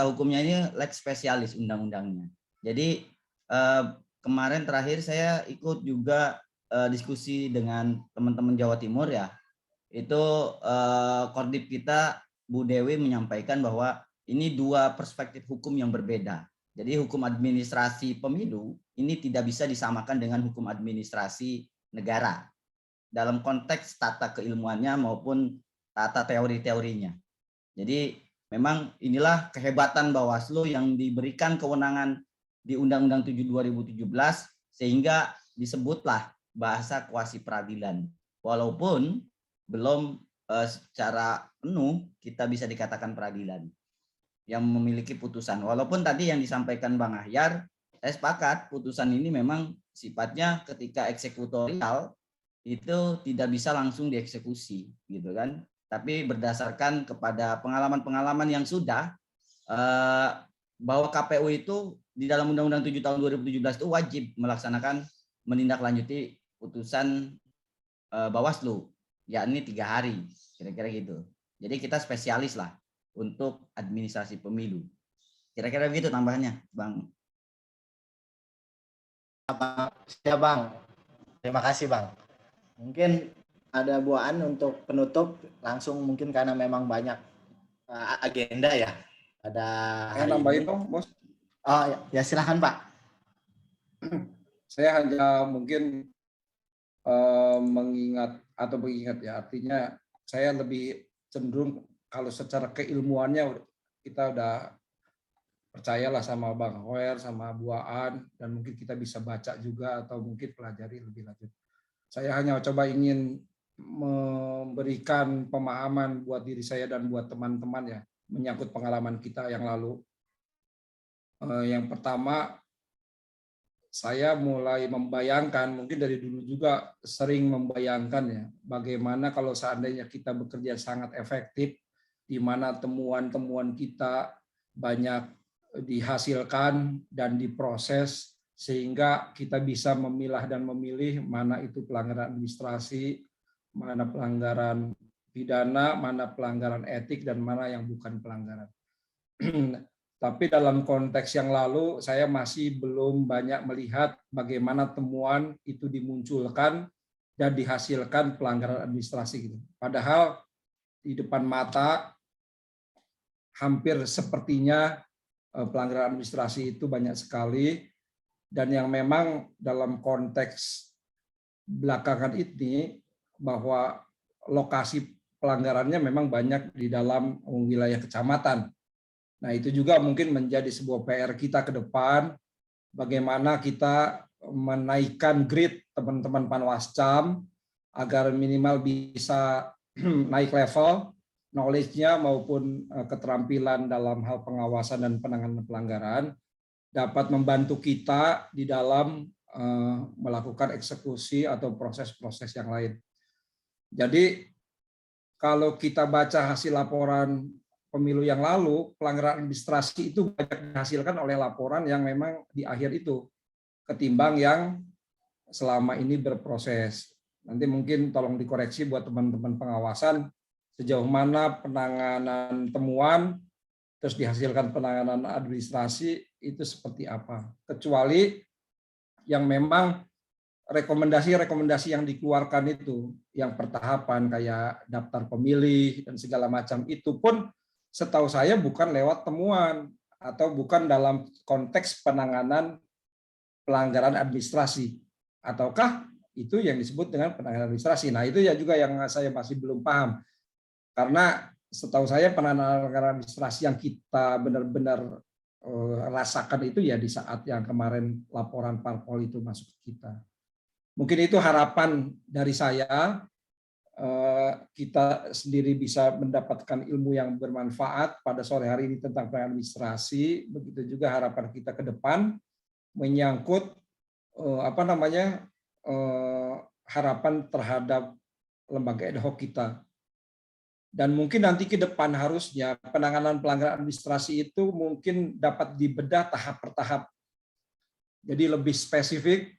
hukumnya ini lex spesialis undang-undangnya. Jadi kemarin terakhir saya ikut juga diskusi dengan teman-teman Jawa Timur ya. Itu Kordip kita Bu Dewi menyampaikan bahwa ini 2 perspektif hukum yang berbeda. Jadi hukum administrasi pemilu ini tidak bisa disamakan dengan hukum administrasi negara dalam konteks tata keilmuannya maupun tata teori-teorinya. Jadi memang inilah kehebatan Bawaslu yang diberikan kewenangan di Undang-Undang 7 2017 sehingga disebutlah bahasa kuasi peradilan. Walaupun belum secara penuh kita bisa dikatakan peradilan yang memiliki putusan. Walaupun tadi yang disampaikan Bang Ahyar, saya sepakat putusan ini memang sifatnya ketika eksekutorial itu tidak bisa langsung dieksekusi gitu kan, tapi berdasarkan kepada pengalaman-pengalaman yang sudah bahwa KPU itu di dalam Undang-Undang 7 tahun 2017 itu wajib melaksanakan menindaklanjuti putusan Bawaslu, yakni 3 hari kira-kira gitu. Jadi kita spesialis lah untuk administrasi pemilu. Kira-kira begitu tambahannya, Bang. Ya Bang, terima kasih Bang. Mungkin ada buaan untuk penutup langsung, mungkin karena memang banyak agenda ya pada hari nambahin ini. dong, Bos. Oh ya silahkan Pak. Saya hanya mungkin mengingat ya, artinya saya lebih cenderung kalau secara keilmuannya kita udah percayalah sama Bang Hoer, sama Buaan, dan mungkin kita bisa baca juga atau mungkin pelajari lebih lanjut. Saya hanya coba ingin memberikan pemahaman buat diri saya dan buat teman-teman ya, menyangkut pengalaman kita yang lalu. Yang pertama, saya mulai membayangkan, mungkin dari dulu juga sering membayangkan ya, bagaimana kalau seandainya kita bekerja sangat efektif, di mana temuan-temuan kita banyak dihasilkan dan diproses, sehingga kita bisa memilah dan memilih mana itu pelanggaran administrasi, mana pelanggaran pidana, mana pelanggaran etik, dan mana yang bukan pelanggaran. Tapi dalam konteks yang lalu, saya masih belum banyak melihat bagaimana temuan itu dimunculkan dan dihasilkan pelanggaran administrasi. Gitu. Padahal di depan mata hampir sepertinya pelanggaran administrasi itu banyak sekali, dan yang memang dalam konteks belakangan ini bahwa lokasi pelanggarannya memang banyak di dalam wilayah kecamatan. Nah, itu juga mungkin menjadi sebuah PR kita ke depan, bagaimana kita menaikkan grade teman-teman Panwascam agar minimal bisa naik level knowledge-nya maupun keterampilan dalam hal pengawasan dan penanganan pelanggaran, dapat membantu kita di dalam melakukan eksekusi atau proses-proses yang lain. Jadi kalau kita baca hasil laporan pemilu yang lalu, pelanggaran administrasi itu banyak dihasilkan oleh laporan yang memang di akhir itu, ketimbang yang selama ini berproses. Nanti mungkin tolong dikoreksi buat teman-teman pengawasan, sejauh mana penanganan temuan, terus dihasilkan penanganan administrasi, itu seperti apa. Kecuali yang memang rekomendasi-rekomendasi yang dikeluarkan itu, yang pertahapan kayak daftar pemilih dan segala macam, itu pun setahu saya bukan lewat temuan atau bukan dalam konteks penanganan pelanggaran administrasi, ataukah itu yang disebut dengan penanganan administrasi. Nah, itu ya juga yang saya masih belum paham, karena setahu saya penanganan pelanggaran administrasi yang kita benar-benar rasakan itu ya di saat yang kemarin laporan parpol itu masuk ke kita. Mungkin itu harapan dari saya, kita sendiri bisa mendapatkan ilmu yang bermanfaat pada sore hari ini tentang administrasi. Begitu juga harapan kita ke depan menyangkut harapan terhadap lembaga ad hoc kita. Dan mungkin nanti ke depan harusnya penanganan pelanggaran administrasi itu mungkin dapat dibedah tahap per tahap. Jadi lebih spesifik.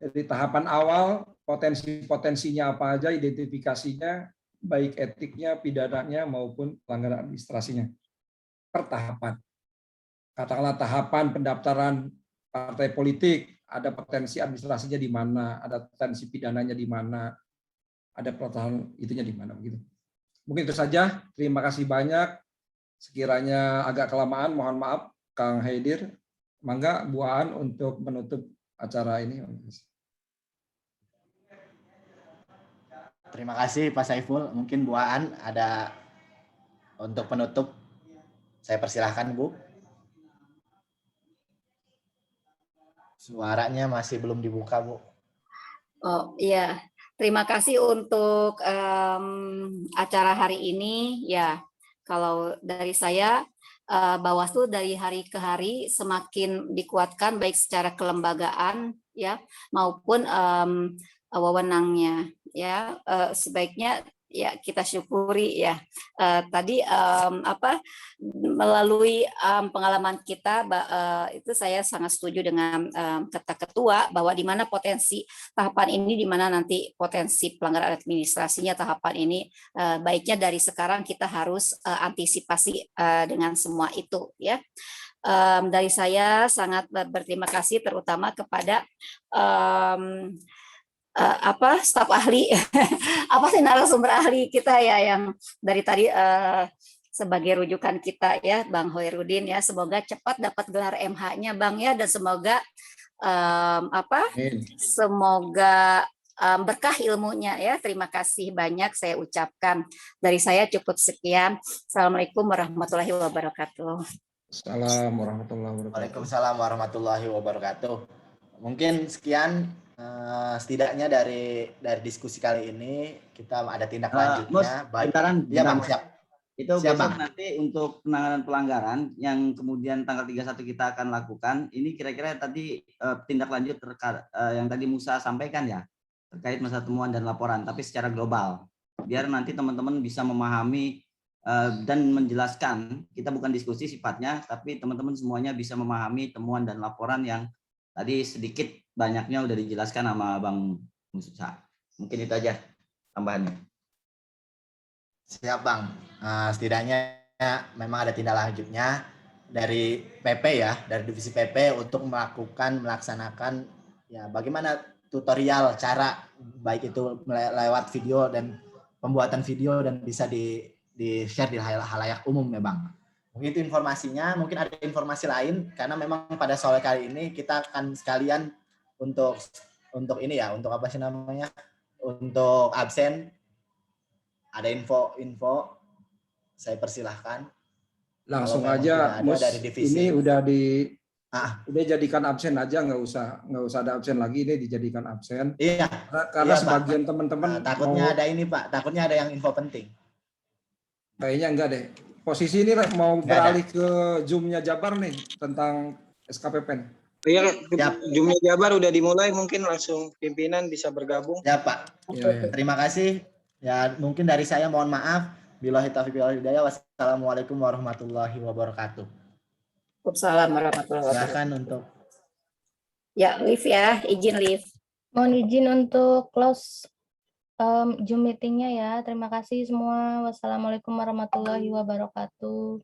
Dari tahapan awal, potensi-potensinya apa aja, identifikasinya, baik etiknya, pidananya, maupun pelanggaran administrasinya. Per tahapan. Katakanlah tahapan pendaftaran partai politik, ada potensi administrasinya di mana, ada potensi pidananya di mana, ada pelanggaran itunya di mana. Begitu. Mungkin itu saja. Terima kasih banyak. Sekiranya agak kelamaan, mohon maaf, Kang Haidir. Mangga Buaan untuk menutup acara ini. Terima kasih Pak Saiful. Mungkin Buaan ada untuk penutup. Saya persilahkan Bu. Suaranya masih belum dibuka Bu. Oh iya, terima kasih untuk acara hari ini. Ya, kalau dari saya, Bawaslu dari hari ke hari semakin dikuatkan baik secara kelembagaan ya maupun wewenangnya. Ya, sebaiknya ya kita syukuri ya. Tadi melalui pengalaman kita itu saya sangat setuju dengan kata ketua bahwa di mana potensi tahapan ini, di mana nanti potensi pelanggaran administrasinya tahapan ini, baiknya dari sekarang kita harus antisipasi dengan semua itu ya. Dari saya sangat berterima kasih terutama kepada staf ahli narasumber ahli kita ya yang dari tadi sebagai rujukan kita ya, Bang Hoirudin ya, semoga cepat dapat gelar MH-nya Bang ya, dan semoga semoga berkah ilmunya ya. Terima kasih banyak saya ucapkan. Dari saya cukup sekian. Assalamualaikum warahmatullahi wabarakatuh. Assalamualaikum warahmatullahi wabarakatuh. Waalaikumsalam warahmatullahi wabarakatuh. Mungkin sekian setidaknya dari diskusi kali ini. Kita ada tindak lanjutnya. Ya Bang, siap. Itu Siap, besok Bang. nanti untuk penanganan pelanggaran yang kemudian tanggal 31 kita akan lakukan. Ini kira-kira tadi tindak lanjut yang tadi Musa sampaikan ya, terkait masalah temuan dan laporan, tapi secara global. Biar nanti teman-teman bisa memahami dan menjelaskan, kita bukan diskusi sifatnya, tapi teman-teman semuanya bisa memahami temuan dan laporan yang tadi sedikit banyaknya udah dijelaskan sama Bang Musa. Mungkin itu aja tambahannya. Siap Bang. Setidaknya memang ada tindak lanjutnya dari PP ya, dari divisi PP untuk melaksanakan ya bagaimana tutorial cara baik itu lewat video dan pembuatan video dan bisa di-share di halayak umum ya Bang. Mungkin itu informasinya, mungkin ada informasi lain karena memang pada sore kali ini kita akan sekalian untuk ini ya, untuk apa sih namanya? Untuk absen. Ada info saya persilahkan. Langsung aja Mus, dari divisi. ini udah jadikan absen aja, nggak usah ada absen lagi, ini dijadikan absen. Iya. Karena iya, sebagian teman-teman takutnya ada ini Pak, takutnya ada yang info penting. Kayaknya enggak deh. Posisi ini mau beralih ke Zoom-nya Jabar nih tentang SKPPN. Iya, Zoom-nya Jabar udah dimulai, mungkin langsung pimpinan bisa bergabung. Ya Pak. Ya. Terima kasih. Ya mungkin dari saya mohon maaf. Billahi taufiq wal hidayah. Wassalamualaikum warahmatullahi wabarakatuh. Waalaikumsalam warahmatullahi wabarakatuh. Silakan untuk ya live ya, izin live. Mohon izin untuk close Zoom meetingnya ya. Terima kasih semua. Wassalamualaikum warahmatullahi wabarakatuh.